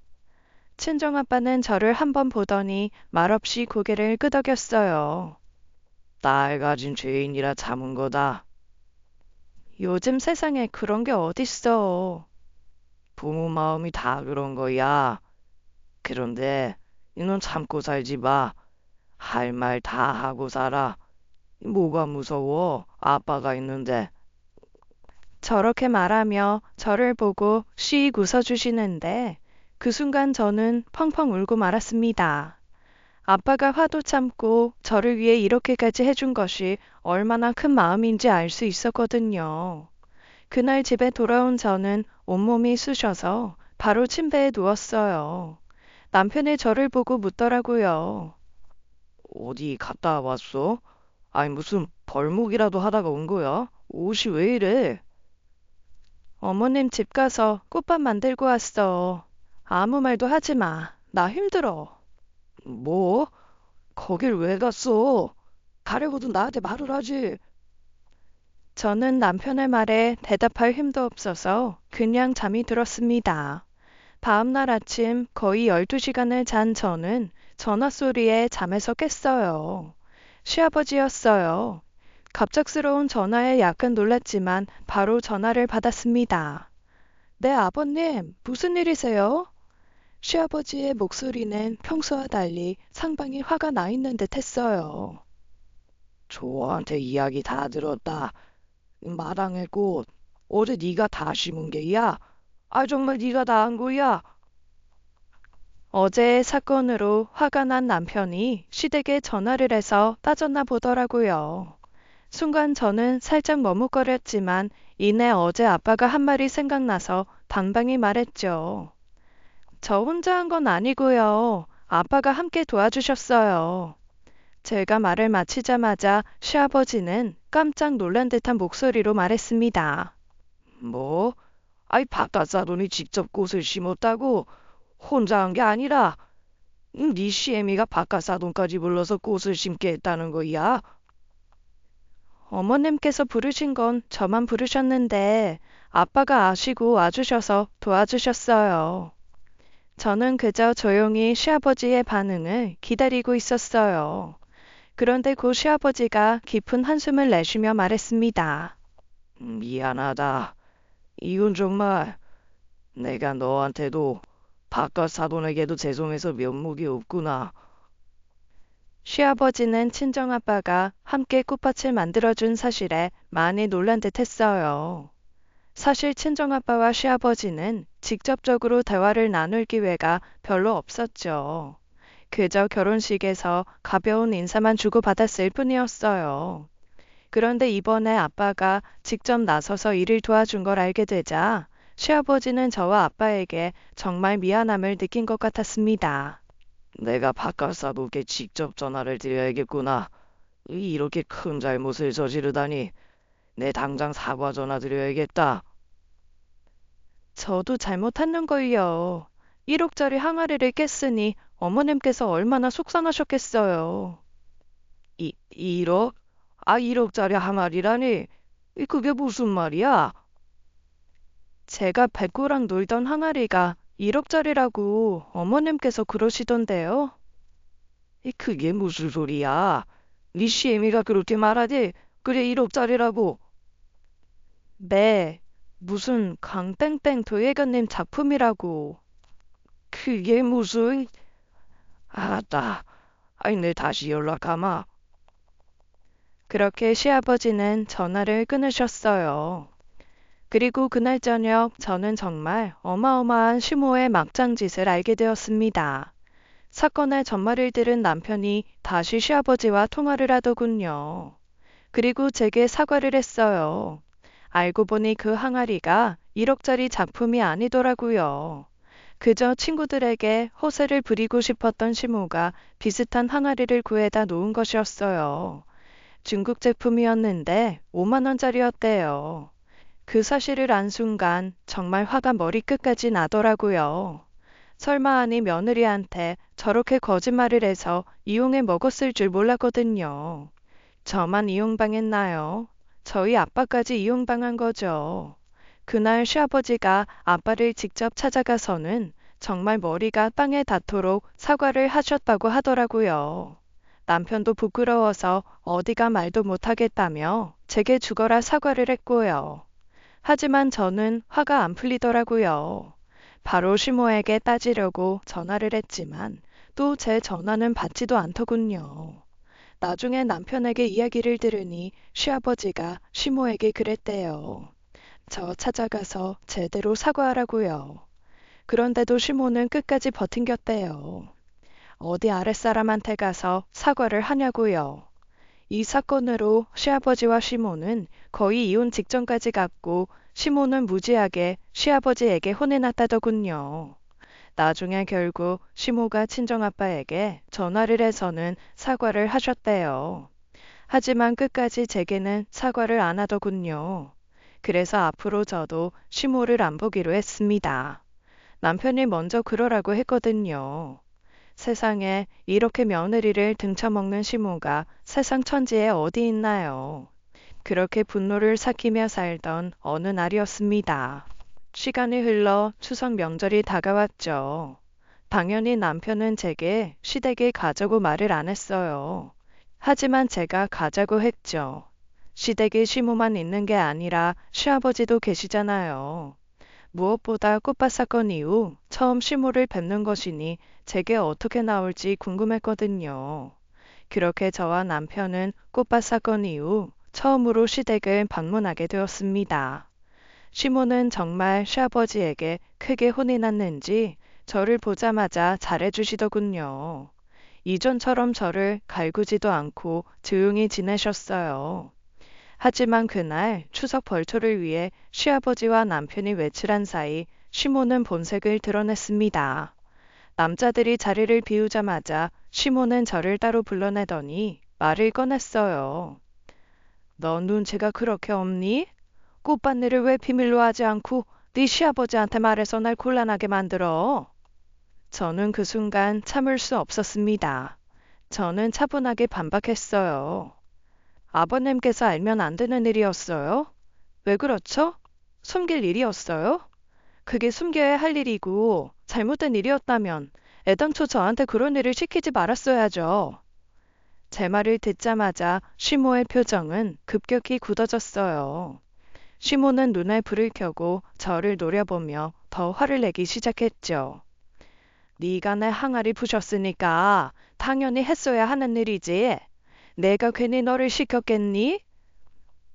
친정아빠는 저를 한번 보더니 말없이 고개를 끄덕였어요. 딸 가진 죄인이라 참은 거다. 요즘 세상에 그런 게 어딨어. 부모 마음이 다 그런 거야. 그런데 이놈 참고 살지 마. 할 말 다 하고 살아. 뭐가 무서워? 아빠가 있는데. 저렇게 말하며 저를 보고 씩 웃어주시는데 그 순간 저는 펑펑 울고 말았습니다. 아빠가 화도 참고 저를 위해 이렇게까지 해준 것이 얼마나 큰 마음인지 알 수 있었거든요. 그날 집에 돌아온 저는 온몸이 쑤셔서 바로 침대에 누웠어요. 남편이 저를 보고 묻더라고요. 어디 갔다 왔어? 아니 무슨 벌목이라도 하다가 온 거야? 옷이 왜 이래? 어머님 집 가서 꽃밥 만들고 왔어. 아무 말도 하지 마. 나 힘들어. 뭐? 거길 왜 갔어? 가려고도 나한테 말을 하지. 저는 남편의 말에 대답할 힘도 없어서 그냥 잠이 들었습니다. 다음날 아침 거의 12시간을 잔 저는 전화 소리에 잠에서 깼어요. 시아버지였어요. 갑작스러운 전화에 약간 놀랐지만 바로 전화를 받았습니다. 네, 아버님, 무슨 일이세요? 시아버지의 목소리는 평소와 달리 상당히 화가 나 있는 듯 했어요. 조한테 이야기 다 들었다. 마당의 꽃 어제 네가 다 심은 게야? 아 정말 네가 다 한 거야? 어제의 사건으로 화가 난 남편이 시댁에 전화를 해서 따졌나 보더라고요. 순간 저는 살짝 머뭇거렸지만 이내 어제 아빠가 한 말이 생각나서 당당히 말했죠. 저 혼자 한 건 아니고요. 아빠가 함께 도와주셨어요. 제가 말을 마치자마자 시아버지는 깜짝 놀란 듯한 목소리로 말했습니다. 뭐? 아이 바깥 사돈이 직접 꽃을 심었다고? 혼자 한 게 아니라 네 시애미가 바깥 사돈까지 불러서 꽃을 심게 했다는 거야? 어머님께서 부르신 건 저만 부르셨는데 아빠가 아시고 와주셔서 도와주셨어요. 저는 그저 조용히 시아버지의 반응을 기다리고 있었어요. 그런데 곧 시아버지가 깊은 한숨을 내쉬며 말했습니다. 미안하다. 이건 정말 내가 너한테도 바깥 사돈에게도 죄송해서 면목이 없구나. 시아버지는 친정아빠가 함께 꽃밭을 만들어준 사실에 많이 놀란 듯 했어요. 사실 친정아빠와 시아버지는 직접적으로 대화를 나눌 기회가 별로 없었죠. 그저 결혼식에서 가벼운 인사만 주고받았을 뿐이었어요. 그런데 이번에 아빠가 직접 나서서 일을 도와준 걸 알게 되자 시아버지는 저와 아빠에게 정말 미안함을 느낀 것 같았습니다. 내가 바깥 사돈께 직접 전화를 드려야겠구나. 이렇게 큰 잘못을 저지르다니. 내 당장 사과 전화 드려야겠다. 저도 잘못했는 걸요. 1억짜리 항아리를 깼으니 어머님께서 얼마나 속상하셨겠어요. 1억? 1억짜리 항아리라니? 그게 무슨 말이야? 제가 백구랑 놀던 항아리가 1억짜리라고 어머님께서 그러시던데요. 그게 무슨 소리야? 네 시애미가 그렇게 말하지? 그래 1억짜리라고. 네, 무슨 강땡땡 도예가님 작품이라고. 그게 무슨... 알았다. 내 다시 연락하마. 그렇게 시아버지는 전화를 끊으셨어요. 그리고 그날 저녁 저는 정말 어마어마한 시모의 막장짓을 알게 되었습니다. 사건의 전말을 들은 남편이 다시 시아버지와 통화를 하더군요. 그리고 제게 사과를 했어요. 알고 보니 그 항아리가 1억짜리 작품이 아니더라고요. 그저 친구들에게 허세를 부리고 싶었던 시모가 비슷한 항아리를 구해다 놓은 것이었어요. 중국 제품이었는데 5만 원짜리였대요. 그 사실을 안 순간 정말 화가 머리끝까지 나더라고요. 설마 아니 며느리한테 저렇게 거짓말을 해서 이용해 먹었을 줄 몰랐거든요. 저만 이용당했나요? 저희 아빠까지 이용당한 거죠. 그날 시아버지가 아빠를 직접 찾아가서는 정말 머리가 땅에 닿도록 사과를 하셨다고 하더라고요. 남편도 부끄러워서 어디가 말도 못하겠다며 제게 죽어라 사과를 했고요. 하지만 저는 화가 안 풀리더라고요. 바로 시모에게 따지려고 전화를 했지만 또 제 전화는 받지도 않더군요. 나중에 남편에게 이야기를 들으니 시아버지가 시모에게 그랬대요. 저 찾아가서 제대로 사과하라고요. 그런데도 시모는 끝까지 버틴겼대요. 어디 아랫사람한테 가서 사과를 하냐고요. 이 사건으로 시아버지와 시모는 거의 이혼 직전까지 갔고 시모는 무지하게 시아버지에게 혼이 났다더군요. 나중에 결국 시모가 친정아빠에게 전화를 해서는 사과를 하셨대요. 하지만 끝까지 제게는 사과를 안 하더군요. 그래서 앞으로 저도 시모를 안 보기로 했습니다. 남편이 먼저 그러라고 했거든요. 세상에 이렇게 며느리를 등쳐먹는 시모가 세상 천지에 어디 있나요? 그렇게 분노를 삭히며 살던 어느 날이었습니다. 시간이 흘러 추석 명절이 다가왔죠. 당연히 남편은 제게 시댁에 가자고 말을 안 했어요. 하지만 제가 가자고 했죠. 시댁에 시모만 있는 게 아니라 시아버지도 계시잖아요. 무엇보다 꽃밭 사건 이후 처음 시모를 뵙는 것이니 제게 어떻게 나올지 궁금했거든요. 그렇게 저와 남편은 꽃밭 사건 이후 처음으로 시댁을 방문하게 되었습니다. 시모는 정말 시아버지에게 크게 혼이 났는지 저를 보자마자 잘해주시더군요. 이전처럼 저를 갈구지도 않고 조용히 지내셨어요. 하지만 그날 추석 벌초를 위해 시아버지와 남편이 외출한 사이 시모는 본색을 드러냈습니다. 남자들이 자리를 비우자마자 시모는 저를 따로 불러내더니 말을 꺼냈어요. 너 눈치가 그렇게 없니? 꽃밭일을 왜 비밀로 하지 않고 네 시아버지한테 말해서 날 곤란하게 만들어? 저는 그 순간 참을 수 없었습니다. 저는 차분하게 반박했어요. 아버님께서 알면 안 되는 일이었어요? 왜 그렇죠? 숨길 일이었어요? 그게 숨겨야 할 일이고 잘못된 일이었다면 애당초 저한테 그런 일을 시키지 말았어야죠. 제 말을 듣자마자 시모의 표정은 급격히 굳어졌어요. 시모는 눈에 불을 켜고 저를 노려보며 더 화를 내기 시작했죠. 네가 내 항아리 부셨으니까 당연히 했어야 하는 일이지. 내가 괜히 너를 시켰겠니?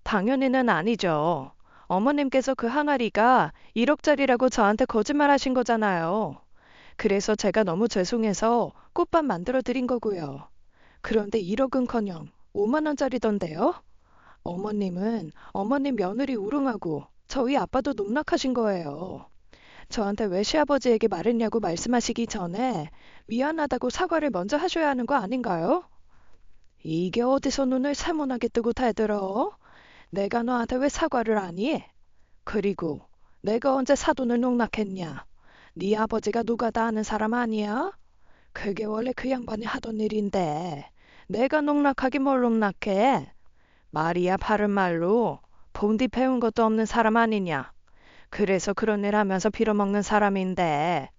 당연히는 아니죠. 어머님께서 그 항아리가 1억짜리라고 저한테 거짓말하신 거잖아요. 그래서 제가 너무 죄송해서 꽃밭 만들어 드린 거고요. 그런데 1억은커녕 5만 원짜리던데요? 어머님은 어머님 며느리 우롱하고 저희 아빠도 농락하신 거예요. 저한테 왜 시아버지에게 말했냐고 말씀하시기 전에 미안하다고 사과를 먼저 하셔야 하는 거 아닌가요? 이게 어디서 눈을 살모나게 뜨고 대들어? 내가 너한테 왜 사과를 하니? 그리고 내가 언제 사돈을 농락했냐? 네 아버지가 누가 다 아는 사람 아니야? 그게 원래 그 양반이 하던 일인데 내가 농락하기 뭘 농락해? 말이야 바른 말로 본디 배운 것도 없는 사람 아니냐. 그래서 그런 일 하면서 빌어먹는 사람인데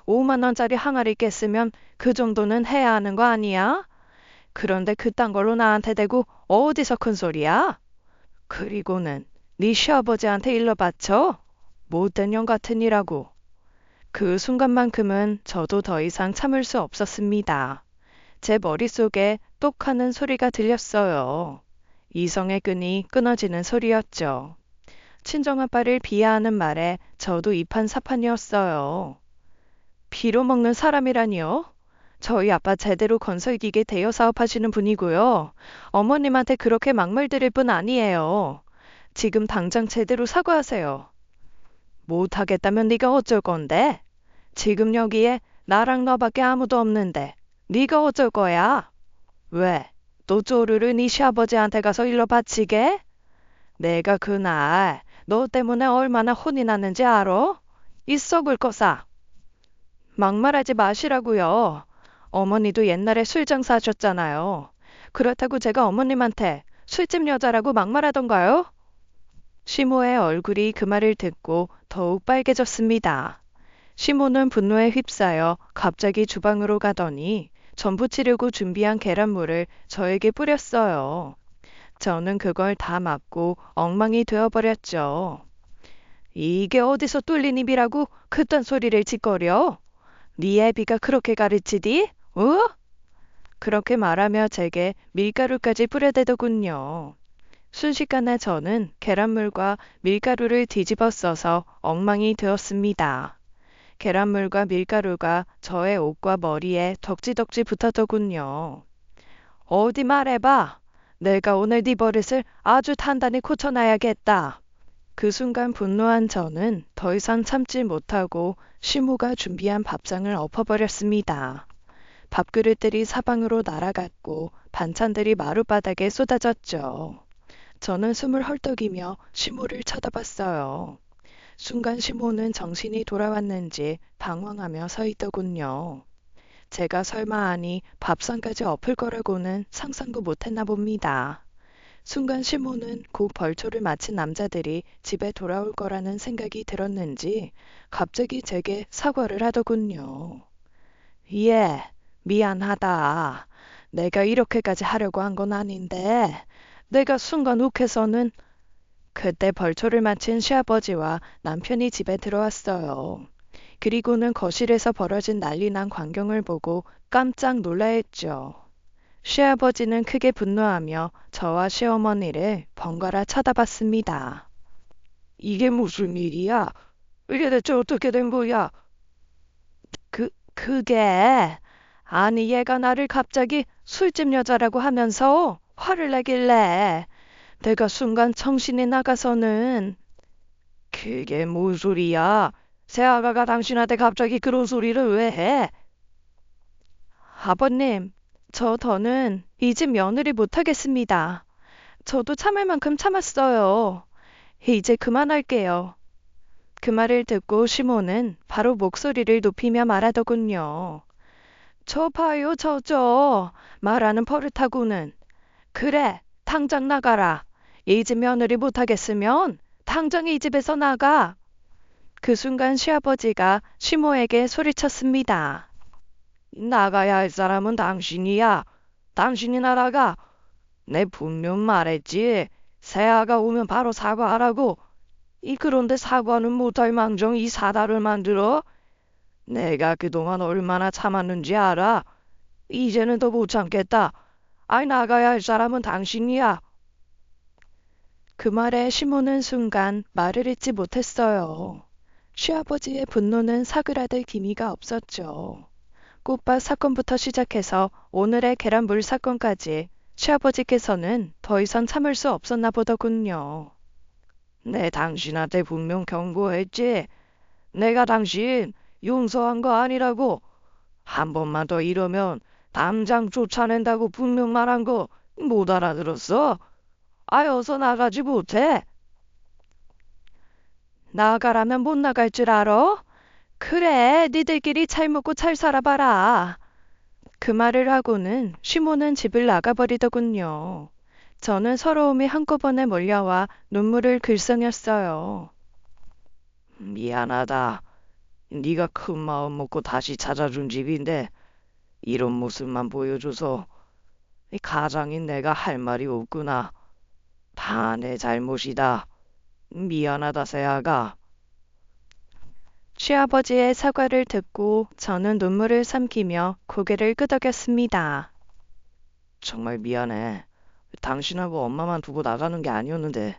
5만 원짜리 항아리 깼으면 그 정도는 해야 하는 거 아니야? 그런데 그딴 걸로 나한테 대고 어디서 큰 소리야? 그리고는 네 시아버지한테 일러 바쳐? 못된 년 같은 이라고. 그 순간만큼은 저도 더 이상 참을 수 없었습니다. 제 머릿속에 똑 하는 소리가 들렸어요. 이성의 끈이 끊어지는 소리였죠. 친정아빠를 비하하는 말에 저도 이판사판이었어요. 비로 먹는 사람이라니요? 저희 아빠 제대로 건설기계 대여 사업하시는 분이고요. 어머님한테 그렇게 막말 드릴 분 아니에요. 지금 당장 제대로 사과하세요. 못하겠다면 네가 어쩔 건데? 지금 여기에 나랑 너밖에 아무도 없는데 네가 어쩔 거야? 왜? 또 쪼르르 네 시아버지한테 가서 일러 바치게? 내가 그날 너 때문에 얼마나 혼이 났는지 알아? 이 썩을 거사. 막말하지 마시라고요. 어머니도 옛날에 술 장사하셨잖아요. 그렇다고 제가 어머님한테 술집 여자라고 막말하던가요? 시모의 얼굴이 그 말을 듣고 더욱 빨개졌습니다. 시모는 분노에 휩싸여 갑자기 주방으로 가더니 전부 치려고 준비한 계란물을 저에게 뿌렸어요. 저는 그걸 다 맞고 엉망이 되어버렸죠. 이게 어디서 뚫린 입이라고 그딴 소리를 짓거려? 네 애비가 그렇게 가르치디? 어? 그렇게 말하며 제게 밀가루까지 뿌려대더군요. 순식간에 저는 계란물과 밀가루를 뒤집어 써서 엉망이 되었습니다. 계란물과 밀가루가 저의 옷과 머리에 덕지덕지 붙었더군요. 어디 말해봐. 내가 오늘 네 버릇을 아주 단단히 고쳐놔야겠다. 그 순간 분노한 저는 더 이상 참지 못하고 시모가 준비한 밥상을 엎어버렸습니다. 밥그릇들이 사방으로 날아갔고 반찬들이 마룻바닥에 쏟아졌죠. 저는 숨을 헐떡이며 시모를 쳐다봤어요. 순간 시모는 정신이 돌아왔는지 방황하며 서 있더군요. 제가 설마 하니 밥상까지 엎을 거라고는 상상도 못했나 봅니다. 순간 시모는 곧 벌초를 마친 남자들이 집에 돌아올 거라는 생각이 들었는지 갑자기 제게 사과를 하더군요. 예, 미안하다. 내가 이렇게까지 하려고 한 건 아닌데 내가 순간 욱해서는. 그때 벌초를 마친 시아버지와 남편이 집에 들어왔어요. 그리고는 거실에서 벌어진 난리난 광경을 보고 깜짝 놀라했죠. 시아버지는 크게 분노하며 저와 시어머니를 번갈아 쳐다봤습니다. 이게 무슨 일이야? 이게 대체 어떻게 된 거야? 그게 아니 얘가 나를 갑자기 술집 여자라고 하면서 화를 내길래 내가 순간 정신이 나가서는. 그게 뭔 소리야? 새아가가 당신한테 갑자기 그런 소리를 왜 해? 아버님, 저 더는 이 집 며느리 못하겠습니다. 저도 참을 만큼 참았어요. 이제 그만할게요. 그 말을 듣고 시모는 바로 목소리를 높이며 말하더군요. 저 봐요, 저저. 말하는 버릇하고는. 그래, 당장 나가라. 이 집 며느리 못하겠으면 당장 이 집에서 나가. 그 순간 시아버지가 시모에게 소리쳤습니다. 나가야 할 사람은 당신이야. 당신이 나라가. 내 분명 말했지. 새아가 오면 바로 사과하라고. 그런데 사과는 못할 망정 이 사다를 만들어? 내가 그동안 얼마나 참았는지 알아? 이제는 더 못 참겠다. 나가야 할 사람은 당신이야. 그 말에 시모는 순간 말을 잇지 못했어요. 시아버지의 분노는 사그라들 기미가 없었죠. 꽃밭 사건부터 시작해서 오늘의 계란물 사건까지 시아버지께서는 더 이상 참을 수 없었나 보더군요. 내 당신한테 분명 경고했지. 내가 당신 용서한 거 아니라고. 한 번만 더 이러면 당장 쫓아낸다고 분명 말한 거 못 알아들었어? 어서 나가지 못해. 나가라면 못 나갈 줄 알아? 그래, 니들끼리 잘 먹고 잘 살아봐라. 그 말을 하고는 시모는 집을 나가버리더군요. 저는 서러움이 한꺼번에 몰려와 눈물을 글썽였어요. 미안하다. 네가 큰 마음 먹고 다시 찾아준 집인데 이런 모습만 보여줘서 이 가장인 내가 할 말이 없구나. 다 내 잘못이다. 미안하다, 세아가. 시아버지의 사과를 듣고 저는 눈물을 삼키며 고개를 끄덕였습니다. 정말 미안해. 당신하고 엄마만 두고 나가는 게 아니었는데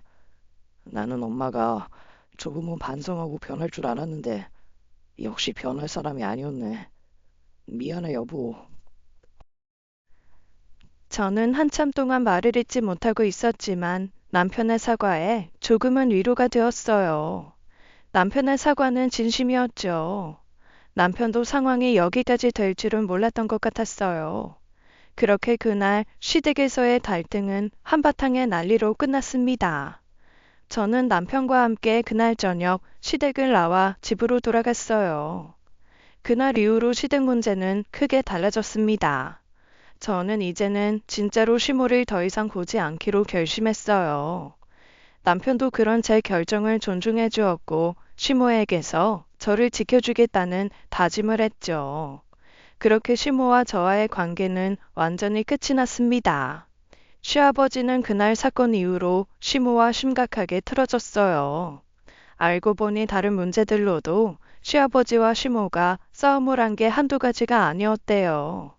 나는 엄마가 조금은 반성하고 변할 줄 알았는데 역시 변할 사람이 아니었네. 미안해, 여보. 저는 한참 동안 말을 잇지 못하고 있었지만 남편의 사과에 조금은 위로가 되었어요. 남편의 사과는 진심이었죠. 남편도 상황이 여기까지 될 줄은 몰랐던 것 같았어요. 그렇게 그날 시댁에서의 갈등은 한바탕의 난리로 끝났습니다. 저는 남편과 함께 그날 저녁 시댁을 나와 집으로 돌아갔어요. 그날 이후로 시댁 문제는 크게 달라졌습니다. 저는 이제는 진짜로 시모를 더 이상 보지 않기로 결심했어요. 남편도 그런 제 결정을 존중해 주었고 시모에게서 저를 지켜주겠다는 다짐을 했죠. 그렇게 시모와 저와의 관계는 완전히 끝이 났습니다. 시아버지는 그날 사건 이후로 시모와 심각하게 틀어졌어요. 알고 보니 다른 문제들로도 시아버지와 시모가 싸움을 한 게 한두 가지가 아니었대요.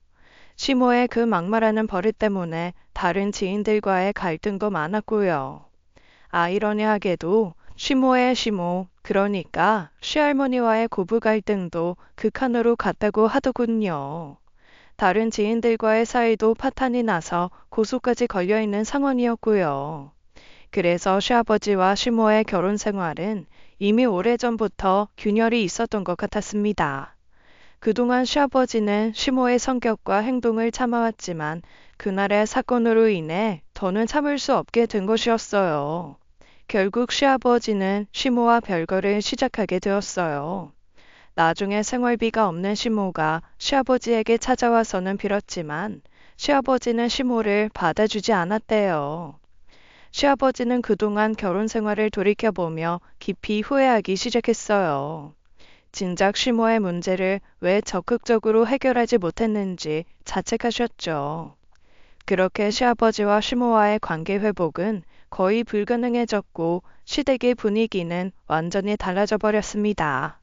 시모의 그 막말하는 버릇 때문에 다른 지인들과의 갈등도 많았고요. 아이러니하게도 시모의 시모, 그러니까 시할머니와의 고부 갈등도 극한으로 갔다고 하더군요. 다른 지인들과의 사이도 파탄이 나서 고소까지 걸려있는 상황이었고요. 그래서 시아버지와 시모의 결혼 생활은 이미 오래전부터 균열이 있었던 것 같았습니다. 그동안 시아버지는 시모의 성격과 행동을 참아왔지만 그날의 사건으로 인해 더는 참을 수 없게 된 것이었어요. 결국 시아버지는 시모와 별거를 시작하게 되었어요. 나중에 생활비가 없는 시모가 시아버지에게 찾아와서는 빌었지만 시아버지는 시모를 받아주지 않았대요. 시아버지는 그동안 결혼 생활을 돌이켜보며 깊이 후회하기 시작했어요. 진작 시모의 문제를 왜 적극적으로 해결하지 못했는지 자책하셨죠. 그렇게 시아버지와 시모와의 관계 회복은 거의 불가능해졌고 시댁의 분위기는 완전히 달라져 버렸습니다.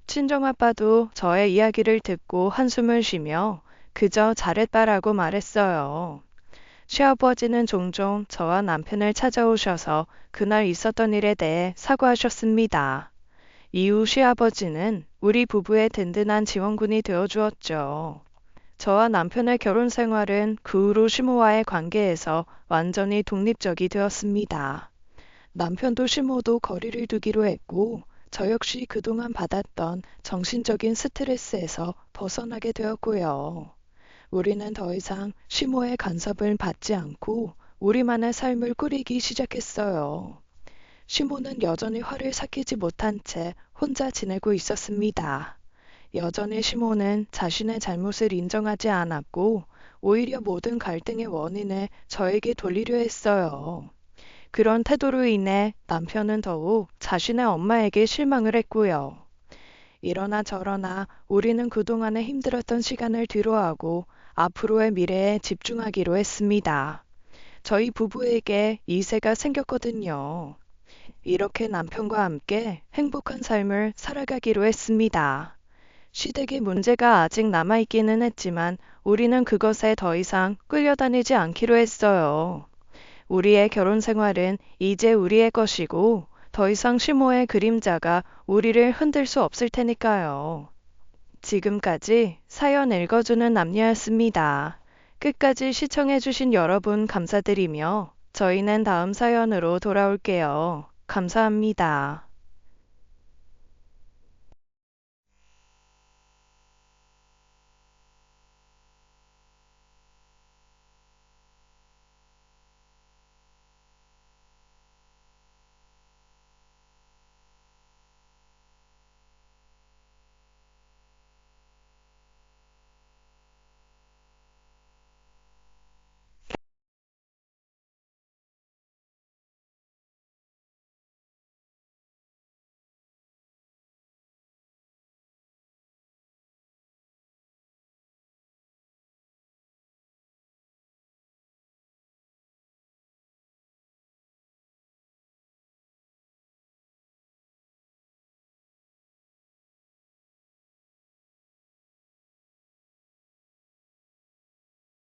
친정아빠도 저의 이야기를 듣고 한숨을 쉬며 그저 잘했다라고 말했어요. 시아버지는 종종 저와 남편을 찾아오셔서 그날 있었던 일에 대해 사과하셨습니다. 이후 시아버지는 우리 부부의 든든한 지원군이 되어주었죠. 저와 남편의 결혼 생활은 그 후로 시모와의 관계에서 완전히 독립적이 되었습니다. 남편도 시모도 거리를 두기로 했고, 저 역시 그동안 받았던 정신적인 스트레스에서 벗어나게 되었고요. 우리는 더 이상 시모의 간섭을 받지 않고 우리만의 삶을 꾸리기 시작했어요. 시모는 여전히 화를 삭히지 못한 채 혼자 지내고 있었습니다. 여전히 시모는 자신의 잘못을 인정하지 않았고 오히려 모든 갈등의 원인을 저에게 돌리려 했어요. 그런 태도로 인해 남편은 더욱 자신의 엄마에게 실망을 했고요. 이러나 저러나 우리는 그동안에 힘들었던 시간을 뒤로하고 앞으로의 미래에 집중하기로 했습니다. 저희 부부에게 2세가 생겼거든요. 이렇게 남편과 함께 행복한 삶을 살아가기로 했습니다. 시댁의 문제가 아직 남아있기는 했지만 우리는 그것에 더 이상 끌려다니지 않기로 했어요. 우리의 결혼 생활은 이제 우리의 것이고 더 이상 시모의 그림자가 우리를 흔들 수 없을 테니까요. 지금까지 사연 읽어주는 남녀였습니다. 끝까지 시청해주신 여러분 감사드리며 저희는 다음 사연으로 돌아올게요. 감사합니다.